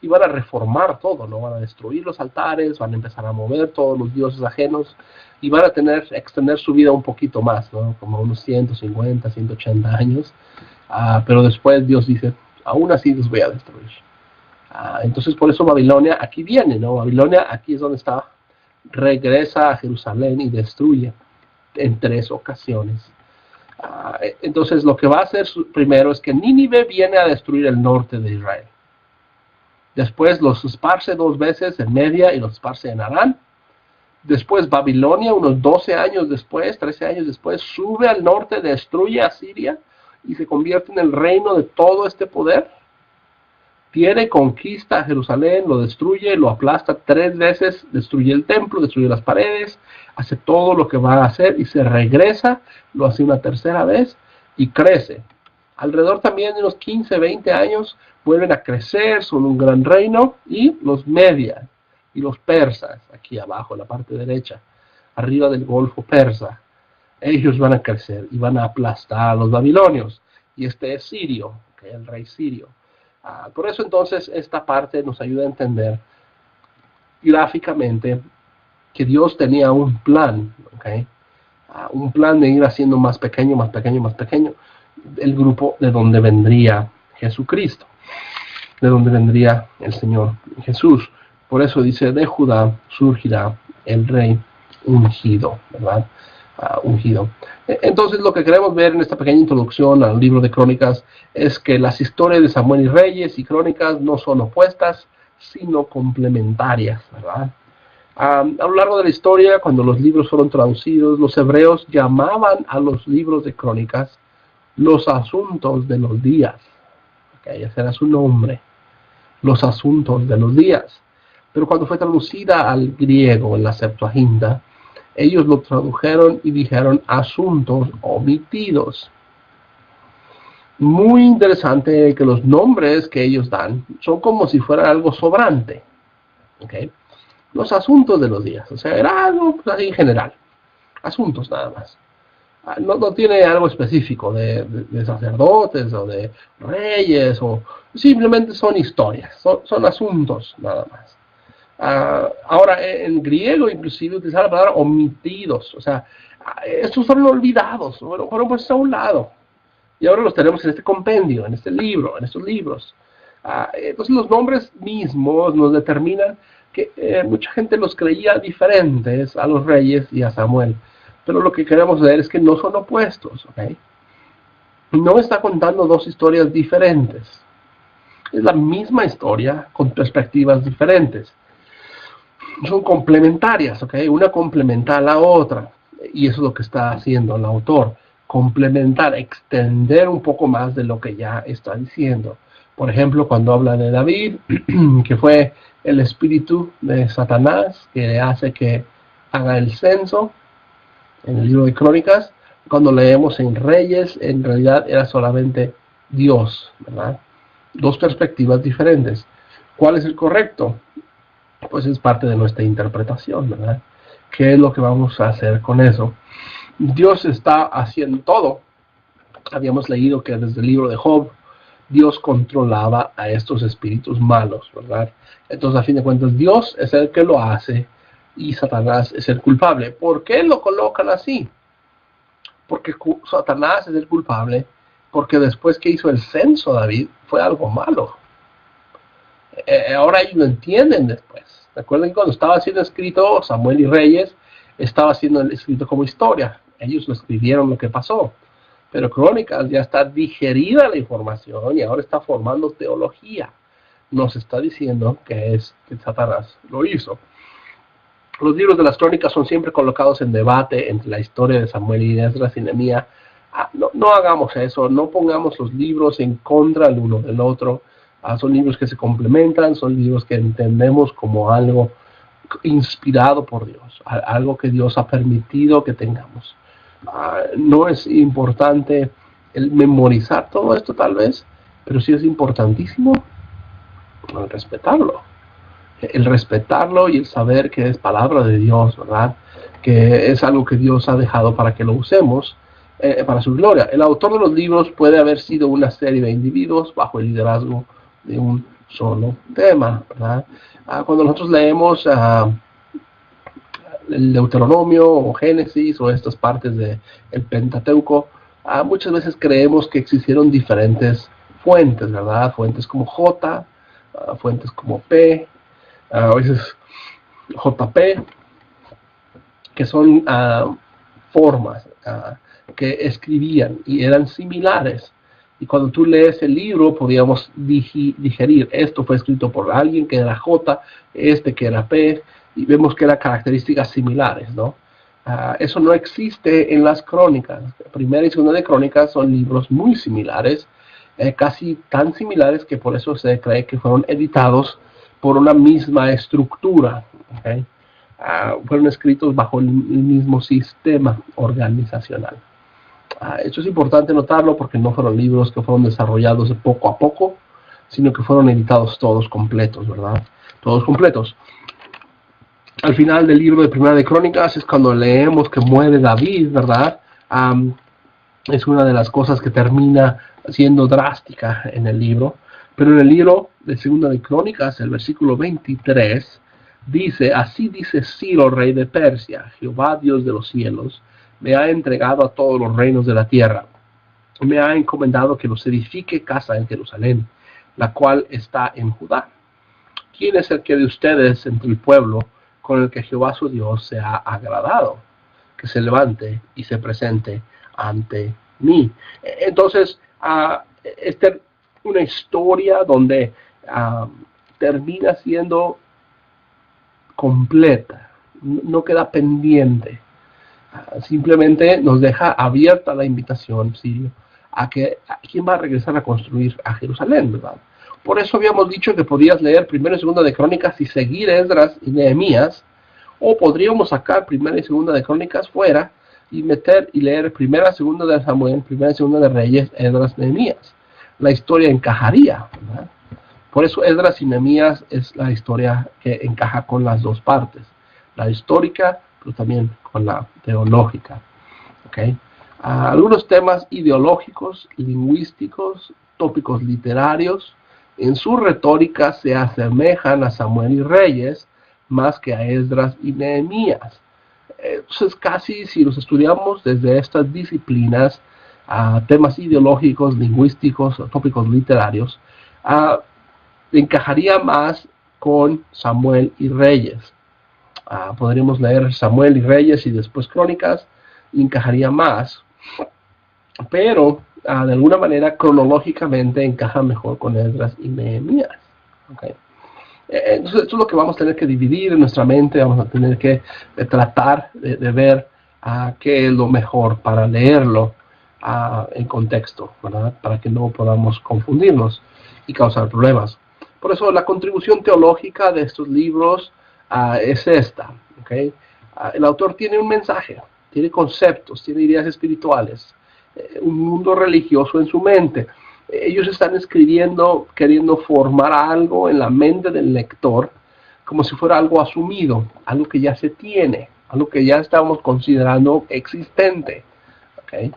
Y van a reformar todo, ¿no? Van a destruir los altares, van a empezar a mover todos los dioses ajenos y van a extender su vida un poquito más, ¿no? Como unos 150, 180 años. Pero después Dios dice, aún así los voy a destruir. Entonces por eso Babilonia aquí viene, ¿no? Babilonia aquí es donde está, regresa a Jerusalén y destruye en 3 ocasiones. Entonces lo que va a hacer primero es que Nínive viene a destruir el norte de Israel. Después los esparce 2 veces en Media y los esparce en Harán. Después Babilonia, unos 12 años después, 13 años después, sube al norte, destruye a Siria y se convierte en el reino de todo este poder. Tiene, conquista a Jerusalén, lo destruye, lo aplasta 3 veces, destruye el templo, destruye las paredes, hace todo lo que va a hacer y se regresa, lo hace una 3.ª vez y crece. Alrededor también de unos 15, 20 años vuelven a crecer, son un gran reino, y los Media y los persas, aquí abajo en la parte derecha, arriba del Golfo Persa, ellos van a crecer y van a aplastar a los babilonios, y este es Sirio, el rey sirio. Por eso entonces esta parte nos ayuda a entender gráficamente que Dios tenía un plan, ¿okay? Un plan de ir haciendo más pequeño, más pequeño, más pequeño, el grupo de donde vendría Jesucristo, de donde vendría el Señor Jesús. Por eso dice, de Judá surgirá el rey ungido, ¿verdad? Ungido. Entonces lo que queremos ver en esta pequeña introducción al libro de Crónicas es que las historias de Samuel y Reyes y Crónicas no son opuestas, sino complementarias, ¿verdad? A lo largo de la historia, cuando los libros fueron traducidos, los hebreos llamaban a los libros de Crónicas los asuntos de los días. Okay, ese era su nombre, los asuntos de los días. Pero cuando fue traducida al griego en la Septuaginta, ellos lo tradujeron y dijeron asuntos omitidos. Muy interesante que los nombres que ellos dan son como si fuera algo sobrante. ¿Okay? Los asuntos de los días, o sea, era algo pues, así en general. Asuntos nada más. No tiene algo específico de sacerdotes o de reyes, o simplemente son historias, son asuntos nada más. Ahora, en griego inclusive utilizar la palabra omitidos, o sea, estos fueron olvidados, fueron puestos a un lado, y ahora los tenemos en este compendio, en este libro, en estos libros. Entonces los nombres mismos nos determinan que mucha gente los creía diferentes a los reyes y a Samuel, pero lo que queremos ver es que no son opuestos, ¿ok? No está contando 2 historias diferentes, es la misma historia con perspectivas diferentes. Son complementarias, ¿ok? Una complementa a la otra, y eso es lo que está haciendo el autor, complementar, extender un poco más de lo que ya está diciendo. Por ejemplo, cuando habla de David, que fue el espíritu de Satanás que hace que haga el censo, en el libro de Crónicas, cuando leemos en Reyes, en realidad era solamente Dios, ¿verdad? 2 perspectivas diferentes. ¿Cuál es el correcto? Pues es parte de nuestra interpretación, ¿verdad? ¿Qué es lo que vamos a hacer con eso? Dios está haciendo todo. Habíamos leído que desde el libro de Job, Dios controlaba a estos espíritus malos, ¿verdad? Entonces, a fin de cuentas, Dios es el que lo hace y Satanás es el culpable. ¿Por qué lo colocan así? Porque Satanás es el culpable, porque después que hizo el censo David, fue algo malo. Ahora ellos lo entienden después. Recuerden que cuando estaba siendo escrito Samuel y Reyes, estaba siendo escrito como historia. Ellos lo escribieron lo que pasó. Pero Crónicas ya está digerida la información y ahora está formando teología. Nos está diciendo que Satanás lo hizo. Los libros de las Crónicas son siempre colocados en debate entre la historia de Samuel y Esdras y Nehemías. No hagamos eso, no pongamos los libros en contra el uno del otro. Son libros que se complementan, son libros que entendemos como algo inspirado por Dios, algo que Dios ha permitido que tengamos. No es importante el memorizar todo esto tal vez, pero sí es importantísimo respetarlo. el respetarlo y el saber que es palabra de Dios, ¿verdad? Que es algo que Dios ha dejado para que lo usemos para su gloria. El autor de los libros puede haber sido una serie de individuos bajo el liderazgo de un solo tema, ¿verdad? Cuando nosotros leemos el Deuteronomio o Génesis o estas partes del Pentateuco, muchas veces creemos que existieron diferentes fuentes, ¿verdad? Fuentes como J, fuentes como P, a veces JP, que son formas que escribían y eran similares. Y cuando tú lees el libro, podíamos digerir, esto fue escrito por alguien que era J, este que era P, y vemos que eran características similares, ¿no? Eso no existe en las crónicas. Primera y segunda de crónicas son libros muy similares, casi tan similares que por eso se cree que fueron editados por una misma estructura, ¿okay? Fueron escritos bajo el mismo sistema organizacional. Esto es importante notarlo porque no fueron libros que fueron desarrollados de poco a poco, sino que fueron editados todos completos, ¿verdad? Todos completos. Al final del libro de Primera de Crónicas es cuando leemos que muere David, ¿verdad? Es una de las cosas que termina siendo drástica en el libro. Pero en el libro de Segunda de Crónicas, el versículo 23, dice, así dice Ciro, rey de Persia, Jehová Dios de los cielos, me ha entregado a todos los reinos de la tierra. Me ha encomendado que los edifique casa en Jerusalén, la cual está en Judá. ¿Quién es el que de ustedes entre el pueblo con el que Jehová su Dios se ha agradado? Que se levante y se presente ante mí. Entonces, esta es una historia donde termina siendo completa, no queda pendiente. Simplemente nos deja abierta la invitación, Sirio, a quién va a regresar a construir a Jerusalén, ¿verdad? Por eso habíamos dicho que podías leer Primera y Segunda de Crónicas y seguir Esdras y Nehemías, o podríamos sacar Primera y Segunda de Crónicas fuera y meter y leer Primera y Segunda de Samuel, Primera y Segunda de Reyes, Esdras, Nehemías. La historia encajaría, ¿verdad? Por eso Esdras y Nehemías es la historia que encaja con las dos partes, la histórica, pero también con la teológica. ¿Okay? Algunos temas ideológicos, lingüísticos, tópicos literarios, en su retórica se asemejan a Samuel y Reyes más que a Esdras y Nehemías. Entonces, casi si los estudiamos desde estas disciplinas, temas ideológicos, lingüísticos, tópicos literarios, encajaría más con Samuel y Reyes. Podríamos leer Samuel y Reyes y después Crónicas, encajaría más, pero de alguna manera cronológicamente encaja mejor con Esdras y Nehemías. ¿Okay? Entonces esto es lo que vamos a tener que dividir en nuestra mente, vamos a tener que tratar de ver qué es lo mejor para leerlo en contexto, ¿verdad? Para que no podamos confundirnos y causar problemas. Por eso la contribución teológica de estos libros es esta. ¿Okay? El autor tiene un mensaje, tiene conceptos, tiene ideas espirituales, un mundo religioso en su mente. Ellos están escribiendo, queriendo formar algo en la mente del lector, como si fuera algo asumido, algo que ya se tiene, algo que ya estamos considerando existente. ¿Okay?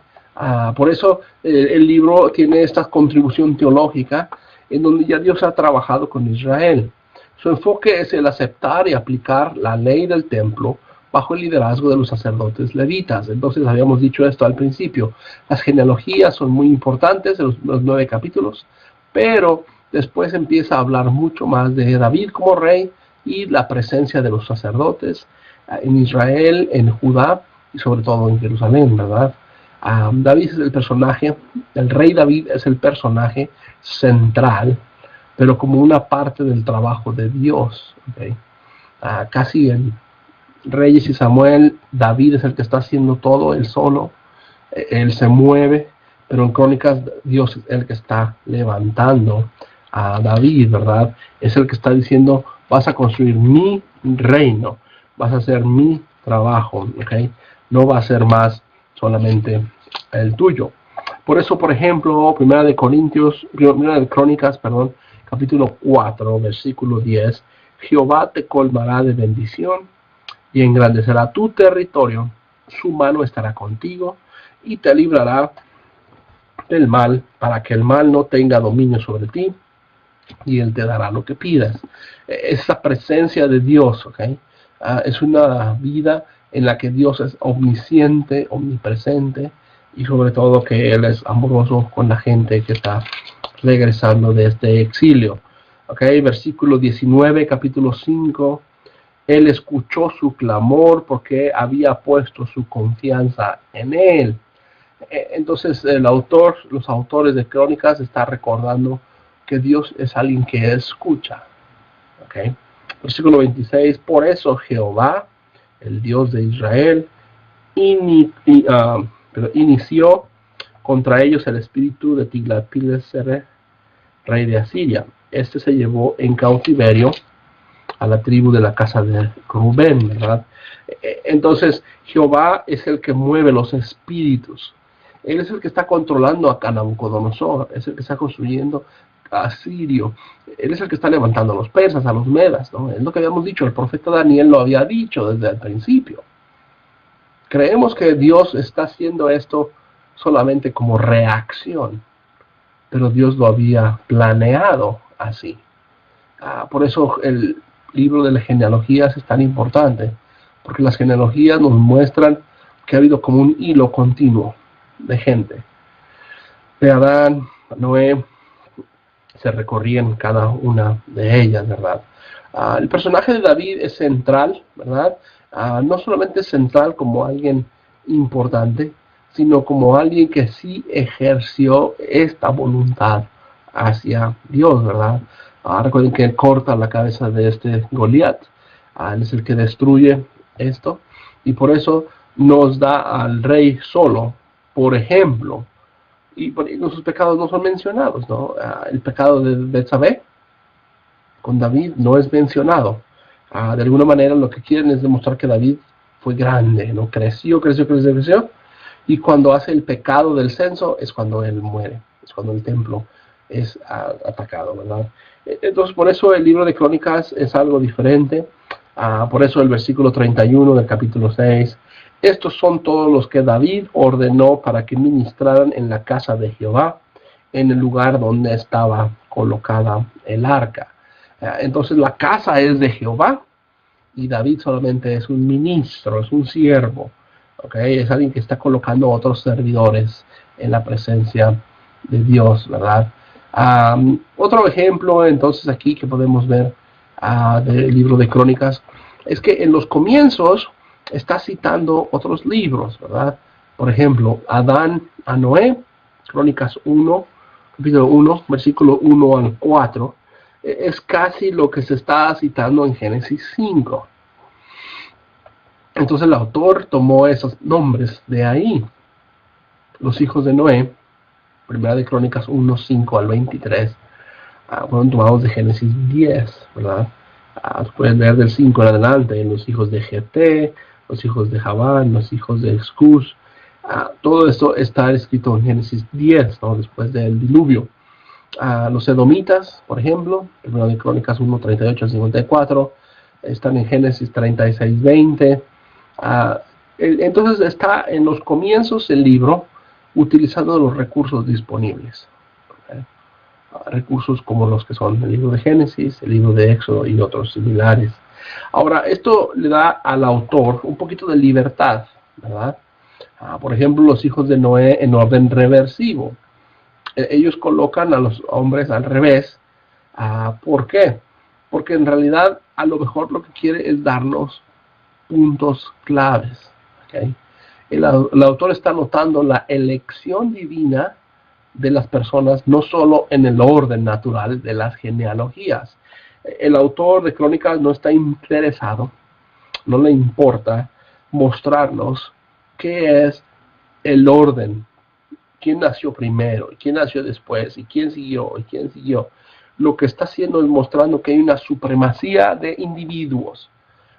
Por eso el libro tiene esta contribución teológica, en donde ya Dios ha trabajado con Israel. Su enfoque es el aceptar y aplicar la ley del templo bajo el liderazgo de los sacerdotes levitas. Entonces habíamos dicho esto al principio. Las genealogías son muy importantes en los 9 capítulos, pero después empieza a hablar mucho más de David como rey y la presencia de los sacerdotes en Israel, en Judá y sobre todo en Jerusalén, ¿verdad? David es el personaje, el rey David es el personaje central, pero como una parte del trabajo de Dios. ¿Okay? Casi en Reyes y Samuel, David es el que está haciendo todo, él solo, él se mueve, pero en Crónicas Dios es el que está levantando a David, ¿verdad? Es el que está diciendo, vas a construir mi reino, vas a hacer mi trabajo, ¿ok? No va a ser más solamente el tuyo. Por eso, por ejemplo, Primera de Crónicas, capítulo 4, versículo 10, Jehová te colmará de bendición y engrandecerá tu territorio. Su mano estará contigo y te librará del mal, para que el mal no tenga dominio sobre ti, y Él te dará lo que pidas. Esa presencia de Dios, ¿ok? Es una vida en la que Dios es omnisciente, omnipresente, y sobre todo que Él es amoroso con la gente que está regresando de este exilio. ¿Ok? Versículo 19, capítulo 5. Él escuchó su clamor porque había puesto su confianza en Él. Entonces los autores de Crónicas están recordando que Dios es alguien que escucha. ¿Okay? Versículo 26, por eso Jehová, el Dios de Israel, inició contra ellos el espíritu de Tiglat-Pileser, rey de Asiria. Este se llevó en cautiverio a la tribu de la casa de Rubén, ¿verdad? Entonces Jehová es el que mueve los espíritus. Él es el que está controlando a Nabucodonosor, es el que está construyendo a Sirio. Él es el que está levantando a los persas, a los medas, ¿no? Es lo que habíamos dicho, el profeta Daniel lo había dicho desde el principio. Creemos que Dios está haciendo esto solamente como reacción, pero Dios lo había planeado así. Por eso el libro de las genealogías es tan importante, porque las genealogías nos muestran que ha habido como un hilo continuo de gente. De Adán a Noé se recorrían cada una de ellas, ¿verdad? El personaje de David es central, ¿verdad? No solamente es central como alguien importante, sino como alguien que sí ejerció esta voluntad hacia Dios, ¿verdad? Recuerden que él corta la cabeza de este Goliat. Él es el que destruye esto, y por eso nos da al rey solo, por ejemplo, y sus pecados no son mencionados, ¿no? El pecado de Betsabé con David no es mencionado. De alguna manera lo que quieren es demostrar que David fue grande, ¿no? Creció, y cuando hace el pecado del censo es cuando él muere, es cuando el templo es atacado, ¿verdad? Entonces por eso el libro de Crónicas es algo diferente. Por eso el versículo 31 del capítulo 6, estos son todos los que David ordenó para que ministraran en la casa de Jehová, en el lugar donde estaba colocada el arca. Entonces la casa es de Jehová y David solamente es un ministro, es un siervo. ¿Okay? Es alguien que está colocando otros servidores en la presencia de Dios, ¿verdad? Otro ejemplo entonces aquí que podemos ver del libro de Crónicas es que en los comienzos está citando otros libros, ¿verdad? Por ejemplo, Adán a Noé, Crónicas 1, capítulo 1, versículo 1 al 4, es casi lo que se está citando en Génesis 5. Entonces el autor tomó esos nombres de ahí. Los hijos de Noé, primera de Crónicas 1, 5 al 23, fueron tomados de Génesis 10, ¿verdad? Pueden ver del 5 en adelante, los hijos de Geté, los hijos de Javán, los hijos de Excus. Todo esto está escrito en Génesis 10, ¿no? Después del diluvio. Los edomitas, por ejemplo, primera de Crónicas 1, 38 al 54, están en Génesis 36, 20. Entonces está en los comienzos del libro utilizando los recursos disponibles. ¿Okay? Recursos como los que son el libro de Génesis, el libro de Éxodo y otros similares. Ahora, esto le da al autor un poquito de libertad, ¿verdad? Por ejemplo, los hijos de Noé en orden reversivo. Ellos colocan a los hombres al revés. ¿Por qué? Porque en realidad a lo mejor lo que quiere es darnos puntos claves. ¿Okay? El autor está notando la elección divina de las personas, no solo en el orden natural de las genealogías. El autor de Crónicas no está interesado, no le importa mostrarnos qué es el orden, quién nació primero, quién nació después, y quién siguió, y quién siguió. Lo que está haciendo es mostrando que hay una supremacía de individuos,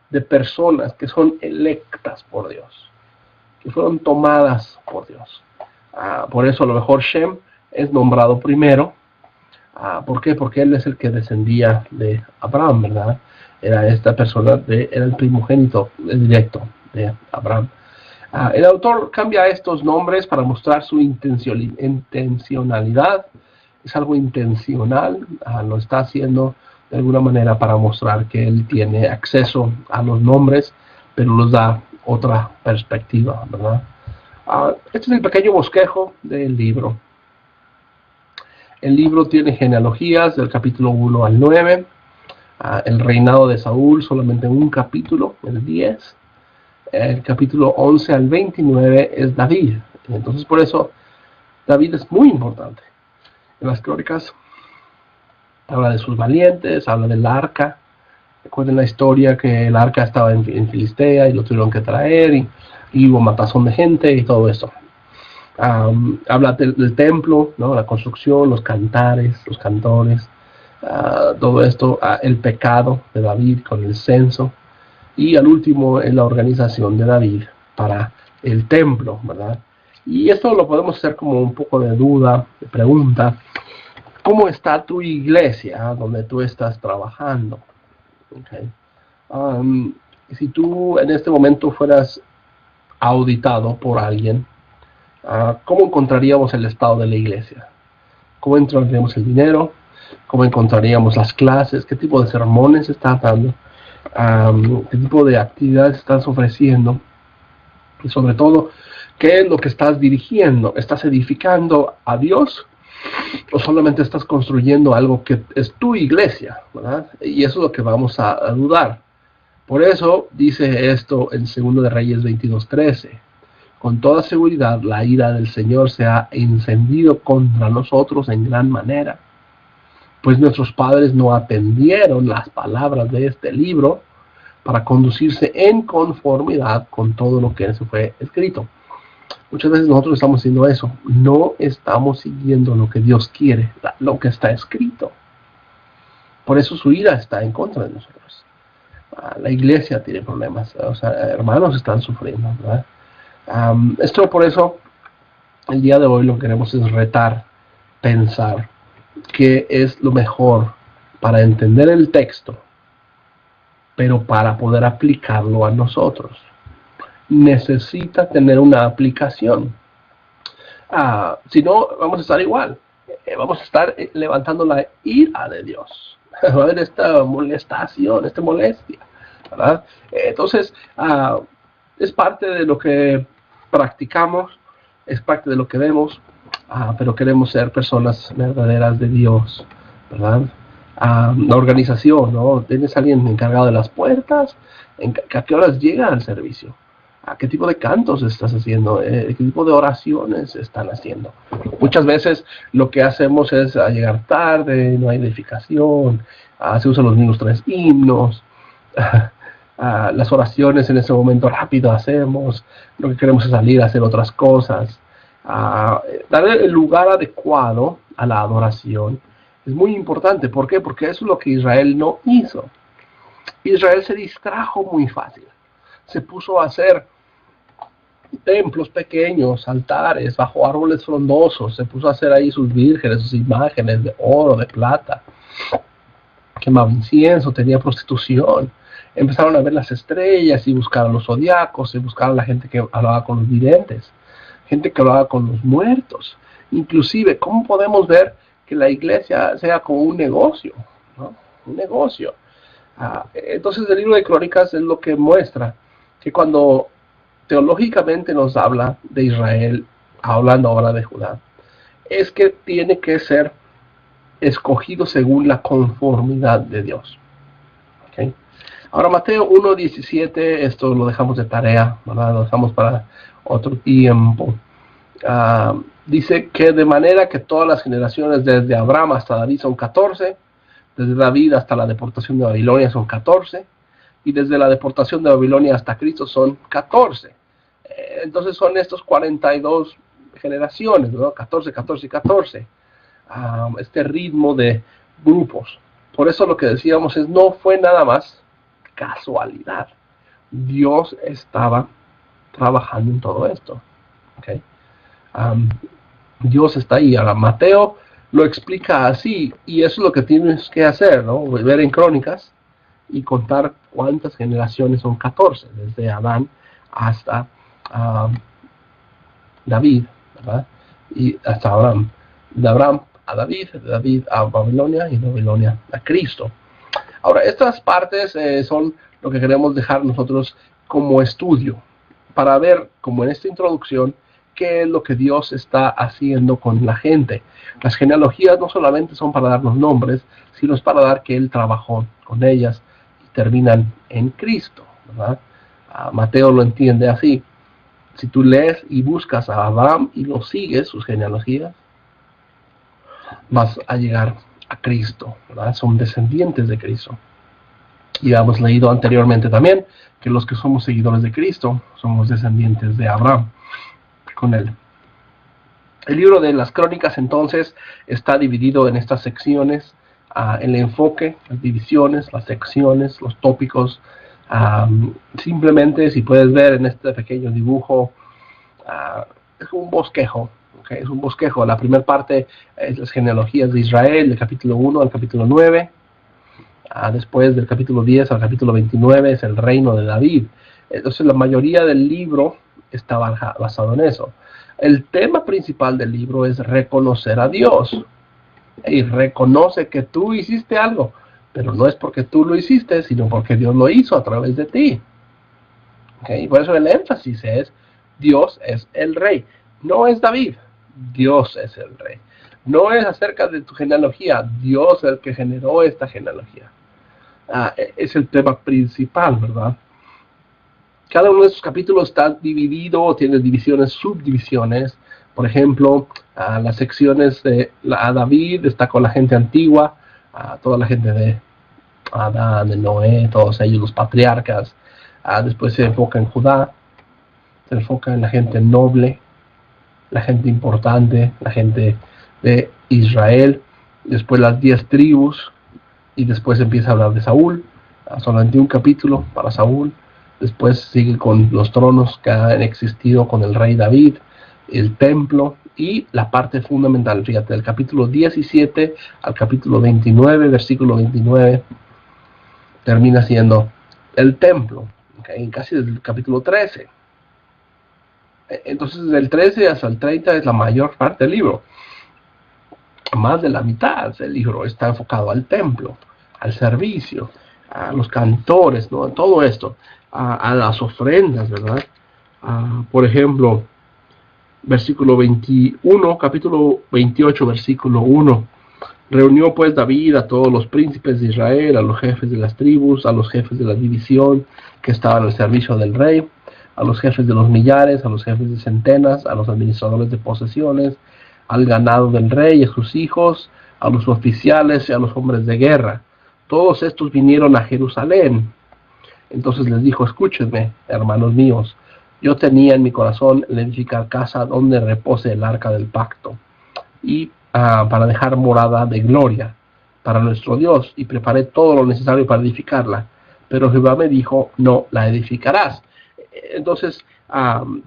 de personas que son electas por Dios, que fueron tomadas por Dios. Por eso a lo mejor Shem es nombrado primero. ¿Por qué? Porque él es el que descendía de Abraham, ¿verdad? era esta persona, era el primogénito directo de Abraham. El autor cambia estos nombres para mostrar su intencionalidad. Es algo intencional, lo está haciendo de alguna manera para mostrar que él tiene acceso a los nombres, pero los da otra perspectiva, ¿verdad? Este es el pequeño bosquejo del libro. El libro tiene genealogías del capítulo 1 al 9. El reinado de Saúl solamente un capítulo, el 10. El capítulo 11 al 29 es David. Entonces por eso David es muy importante. En las crónicas habla de sus valientes, habla del arca. Recuerden la historia que el arca estaba en Filistea y lo tuvieron que traer y hubo matazón de gente y todo eso. Habla del templo, ¿no? La construcción, los cantares, los cantores, todo esto, el pecado de David con el censo, y al último en la organización de David para el templo, ¿verdad? Y esto lo podemos hacer como un poco de duda, de pregunta. ¿Cómo está tu iglesia donde tú estás trabajando? Okay. Si tú en este momento fueras auditado por alguien, ¿cómo encontraríamos el estado de la iglesia? ¿Cómo encontraríamos el dinero? ¿Cómo encontraríamos las clases? ¿Qué tipo de sermones estás dando? ¿Qué tipo de actividades estás ofreciendo? Y sobre todo, ¿qué es lo que estás dirigiendo? ¿Estás edificando a Dios? ¿O solamente estás construyendo algo que es tu iglesia? ¿Verdad? Y eso es lo que vamos a dudar. Por eso dice esto en 2 de Reyes 22:13. Con toda seguridad la ira del Señor se ha encendido contra nosotros en gran manera, pues nuestros padres no atendieron las palabras de este libro para conducirse en conformidad con todo lo que se fue escrito. Muchas veces nosotros estamos haciendo eso, no estamos siguiendo lo que Dios quiere, lo que está escrito. Por eso su ira está en contra de nosotros. La iglesia tiene problemas, o sea, hermanos están sufriendo, ¿verdad? Esto por eso el día de hoy lo que queremos es retar, pensar qué es lo mejor para entender el texto, pero para poder aplicarlo a nosotros. Necesita tener una aplicación. Si no, vamos a estar igual. Vamos a estar levantando la ira de Dios. Va a haber esta molestación, esta molestia, ¿verdad? Entonces, es parte de lo que practicamos, es parte de lo que vemos, pero queremos ser personas verdaderas de Dios, ¿verdad? La organización, ¿no? ¿Tienes alguien encargado de las puertas? ¿A qué horas llega al servicio? ¿A qué tipo de cantos estás haciendo? ¿Qué tipo de oraciones están haciendo? Muchas veces lo que hacemos es llegar tarde, no hay edificación, se usan los mismos 3 himnos, las oraciones en ese momento rápido hacemos, lo que queremos es salir a hacer otras cosas. Darle el lugar adecuado a la adoración es muy importante. ¿Por qué? Porque eso es lo que Israel no hizo. Israel se distrajo muy fácil. Se puso a hacer templos pequeños, altares, bajo árboles frondosos. Se puso a hacer ahí sus vírgenes, sus imágenes de oro, de plata. Quemaba incienso, tenía prostitución. Empezaron a ver las estrellas y buscaron los zodiacos y buscaron a la gente que hablaba con los videntes, gente que hablaba con los muertos. Inclusive, ¿cómo podemos ver que la iglesia sea como un negocio? ¿No? Un negocio. Entonces el libro de Crónicas es lo que muestra que cuando teológicamente nos habla de Israel, hablando ahora de Judá, es que tiene que ser escogido según la conformidad de Dios. ¿Okay? Ahora Mateo 1:17, esto lo dejamos de tarea, ¿verdad? Lo dejamos para otro tiempo. Dice que de manera que todas las generaciones desde Abraham hasta David son 14, desde David hasta la deportación de Babilonia son 14, y desde la deportación de Babilonia hasta Cristo son 14. Entonces son estos 42 generaciones, ¿no? 14, 14 y 14. Este ritmo de grupos. Por eso lo que decíamos es, no fue nada más casualidad. Dios estaba trabajando en todo esto. ¿Okay? Dios está ahí. Ahora Mateo lo explica así, y eso es lo que tienes que hacer, ¿no? Ver en Crónicas y contar cuántas generaciones son 14, desde Adán hasta David, ¿verdad? Y hasta Abraham. De Abraham a David, de David a Babilonia y de Babilonia a Cristo. Ahora, estas partes son lo que queremos dejar nosotros como estudio, para ver, como en esta introducción, qué es lo que Dios está haciendo con la gente. Las genealogías no solamente son para darnos nombres, sino es para dar que Él trabajó con ellas y terminan en Cristo, ¿verdad? Mateo lo entiende así. Si tú lees y buscas a Abraham y lo sigues, sus genealogías, vas a llegar a Cristo, ¿verdad? Son descendientes de Cristo. Y hemos leído anteriormente también que los que somos seguidores de Cristo somos descendientes de Abraham con él. El libro de las Crónicas entonces está dividido en estas secciones, el enfoque, las divisiones, las secciones, los tópicos. Simplemente, si puedes ver en este pequeño dibujo, es un bosquejo. Okay, es un bosquejo. La primera parte es las genealogías de Israel, del capítulo 1 al capítulo 9. Después del capítulo 10 al capítulo 29 es el reino de David. Entonces la mayoría del libro está basado en eso. El tema principal del libro es reconocer a Dios. Y reconoce que tú hiciste algo, pero no es porque tú lo hiciste, sino porque Dios lo hizo a través de ti. Okay, por eso el énfasis es, Dios es el rey. No es David, Dios es el rey. No es acerca de tu genealogía, Dios es el que generó esta genealogía. Es el tema principal, ¿verdad? Cada uno de estos capítulos está dividido, tiene divisiones, subdivisiones. Por ejemplo, las secciones de David está con la gente antigua, toda la gente de Adán, de Noé, todos ellos, los patriarcas. Después se enfoca en Judá, se enfoca en la gente noble, la gente importante, la gente de Israel. Después las 10 tribus, y después empieza a hablar de Saúl, solamente un capítulo para Saúl. Después sigue con los tronos que han existido con el rey David, el templo y la parte fundamental, fíjate, del capítulo 17 al capítulo 29, versículo 29, termina siendo el templo, ¿okay? Casi desde el capítulo 13. Entonces, del 13 hasta el 30 es la mayor parte del libro. Más de la mitad del libro está enfocado al templo, al servicio, a los cantores, ¿no? A todo esto, a las ofrendas, ¿verdad? Por ejemplo, versículo 21, capítulo 28, versículo 1. Reunió pues David a todos los príncipes de Israel, a los jefes de las tribus, a los jefes de la división que estaban al servicio del rey, a los jefes de los millares, a los jefes de centenas, a los administradores de posesiones, al ganado del rey y a sus hijos, a los oficiales y a los hombres de guerra. Todos estos vinieron a Jerusalén. Entonces les dijo, escúchenme, hermanos míos, yo tenía en mi corazón el edificar casa donde repose el arca del pacto, y para dejar morada de gloria para nuestro Dios, y preparé todo lo necesario para edificarla. Pero Jehová me dijo, no la edificarás. Entonces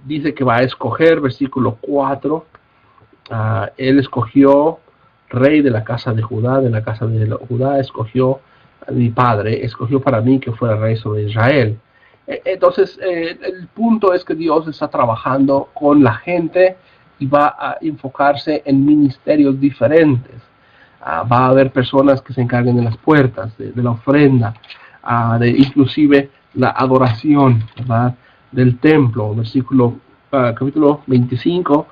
dice que va a escoger, versículo 4, él escogió rey de la casa de Judá, escogió a mi padre, escogió para mí que fuera rey sobre Israel. Entonces, el punto es que Dios está trabajando con la gente y va a enfocarse en ministerios diferentes. Va a haber personas que se encarguen de las puertas, de la ofrenda, de inclusive la adoración, ¿verdad? Del templo, capítulo 25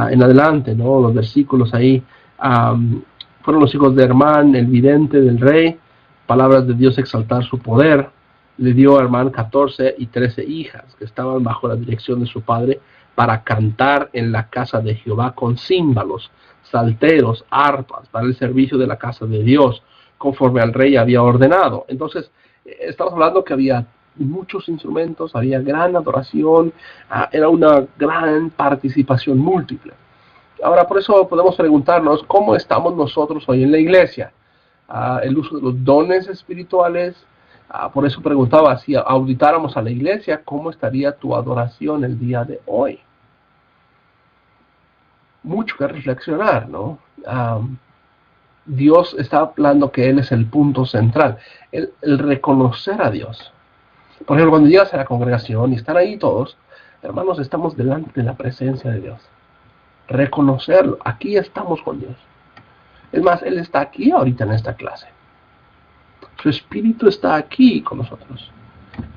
en adelante, ¿no? Los versículos ahí fueron los hijos de Hermán, el vidente del rey, palabras de Dios exaltar su poder. Le dio a Hermán 14 y 13 hijas que estaban bajo la dirección de su padre para cantar en la casa de Jehová con címbalos, salteros, arpas, para el servicio de la casa de Dios, conforme al rey había ordenado. Entonces, estamos hablando que había muchos instrumentos, había gran adoración, era una gran participación múltiple. Ahora, por eso podemos preguntarnos, ¿cómo estamos nosotros hoy en la iglesia? El uso de los dones espirituales. Por eso preguntaba, si auditáramos a la iglesia, ¿cómo estaría tu adoración el día de hoy? Mucho que reflexionar, ¿no? Dios está hablando que Él es el punto central, el reconocer a Dios. Por ejemplo, cuando llegas a la congregación y están ahí todos, hermanos, estamos delante de la presencia de Dios. Reconocerlo, aquí estamos con Dios. Es más, Él está aquí ahorita en esta clase. Su Espíritu está aquí con nosotros.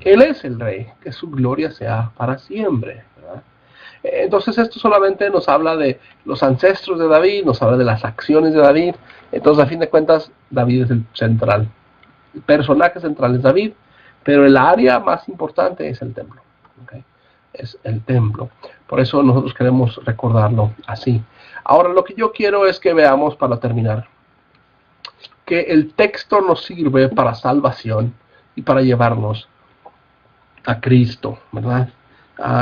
Él es el Rey, que su gloria sea para siempre, ¿verdad? Entonces esto solamente nos habla de los ancestros de David, nos habla de las acciones de David. Entonces, a fin de cuentas, David es el central. El personaje central es David, pero el área más importante es el templo. ¿Okay? Es el templo. Por eso nosotros queremos recordarlo así. Ahora, lo que yo quiero es que veamos, para terminar, que el texto nos sirve para salvación y para llevarnos a Cristo, ¿verdad?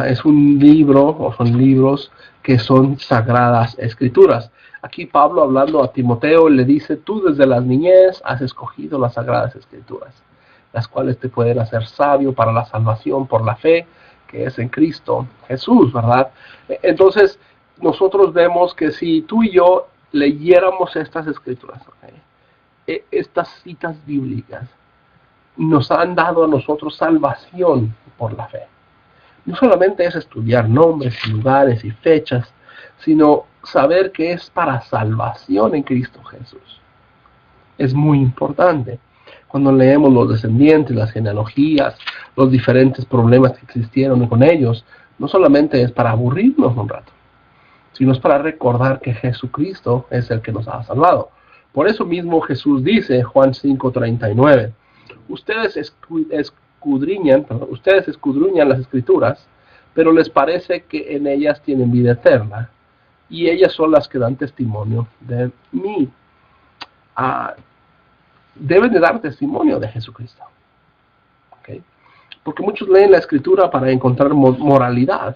Es un libro, o son libros que son sagradas escrituras. Aquí Pablo, hablando a Timoteo, le dice: tú desde la niñez has escogido las sagradas escrituras, las cuales te pueden hacer sabio para la salvación por la fe que es en Cristo Jesús, ¿verdad? Entonces, nosotros vemos que si tú y yo leyéramos estas escrituras, ¿okay? Estas citas bíblicas nos han dado a nosotros salvación por la fe. No solamente es estudiar nombres, lugares y fechas, sino saber que es para salvación en Cristo Jesús. Es muy importante. Cuando leemos los descendientes, las genealogías, los diferentes problemas que existieron con ellos, no solamente es para aburrirnos un rato, sino es para recordar que Jesucristo es el que nos ha salvado. Por eso mismo Jesús dice, Juan 5:39, ustedes escudriñan las escrituras, pero les parece que en ellas tienen vida eterna, y ellas son las que dan testimonio de mí. Deben de dar testimonio de Jesucristo. ¿Okay? Porque muchos leen la escritura para encontrar moralidad.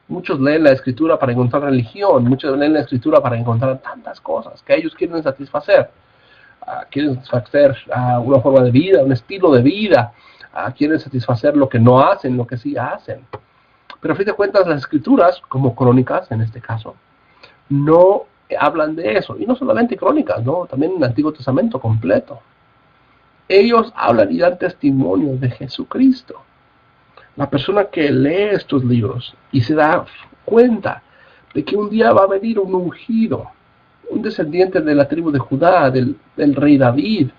Muchos leen la escritura para encontrar religión. Muchos leen la escritura para encontrar tantas cosas que ellos quieren satisfacer. Quieren satisfacer una forma de vida, un estilo de vida. Quieren satisfacer lo que no hacen, lo que sí hacen. Pero a fin de cuentas, las escrituras, como Crónicas en este caso, no hablan de eso. Y no solamente Crónicas, ¿no? También en el Antiguo Testamento completo. Ellos hablan y dan testimonio de Jesucristo. La persona que lee estos libros y se da cuenta de que un día va a venir un ungido, un descendiente de la tribu de Judá, del rey David,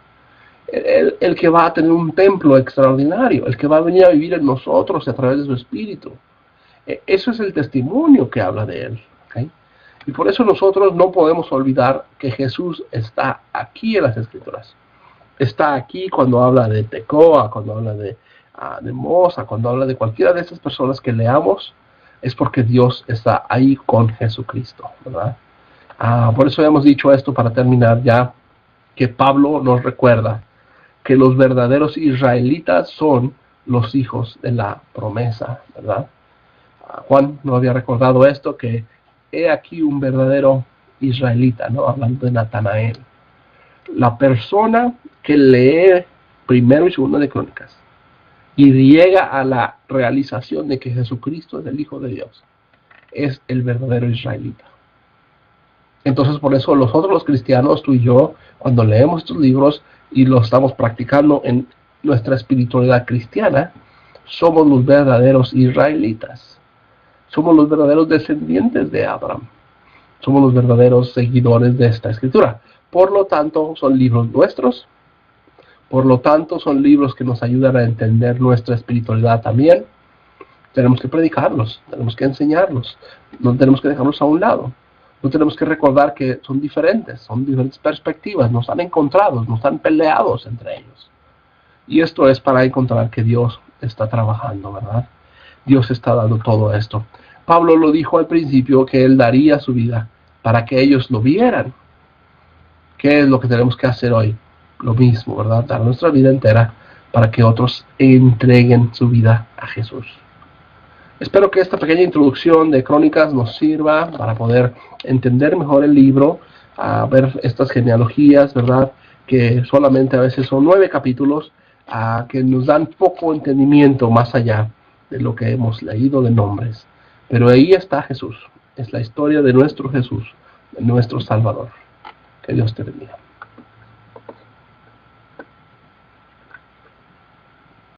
el que va a tener un templo extraordinario, el que va a venir a vivir en nosotros a través de su espíritu. Eso es el testimonio que habla de él. ¿Okay? Y por eso nosotros no podemos olvidar que Jesús está aquí en las Escrituras. Está aquí cuando habla de Tecoa, cuando habla de Mosa, cuando habla de cualquiera de estas personas que leamos, es porque Dios está ahí con Jesucristo, ¿verdad? Por eso hemos dicho esto para terminar ya, que Pablo nos recuerda que los verdaderos israelitas son los hijos de la promesa, ¿verdad? Juan no había recordado esto, que he aquí un verdadero israelita, ¿no? Hablando de Natanael. La persona que lee primero y segundo de Crónicas y llega a la realización de que Jesucristo es el Hijo de Dios, es el verdadero israelita. Entonces, por eso nosotros los cristianos, tú y yo, cuando leemos estos libros y los estamos practicando en nuestra espiritualidad cristiana, somos los verdaderos israelitas. Somos los verdaderos descendientes de Abraham. Somos los verdaderos seguidores de esta escritura. Por lo tanto, son libros nuestros. Por lo tanto, son libros que nos ayudan a entender nuestra espiritualidad también. Tenemos que predicarlos, tenemos que enseñarlos. No tenemos que dejarlos a un lado. No tenemos que recordar que son diferentes perspectivas, no están encontrados, no están peleados entre ellos. Y esto es para encontrar que Dios está trabajando, ¿verdad? Dios está dando todo esto. Pablo lo dijo al principio, que él daría su vida para que ellos lo vieran. ¿Qué es lo que tenemos que hacer hoy? Lo mismo, ¿verdad? Dar nuestra vida entera para que otros entreguen su vida a Jesús. Espero que esta pequeña introducción de Crónicas nos sirva para poder entender mejor el libro, a ver estas genealogías, ¿verdad? Que solamente a veces son 9 capítulos, que nos dan poco entendimiento más allá de lo que hemos leído de nombres. Pero ahí está Jesús. Es la historia de nuestro Jesús, de nuestro Salvador. Que Dios te bendiga.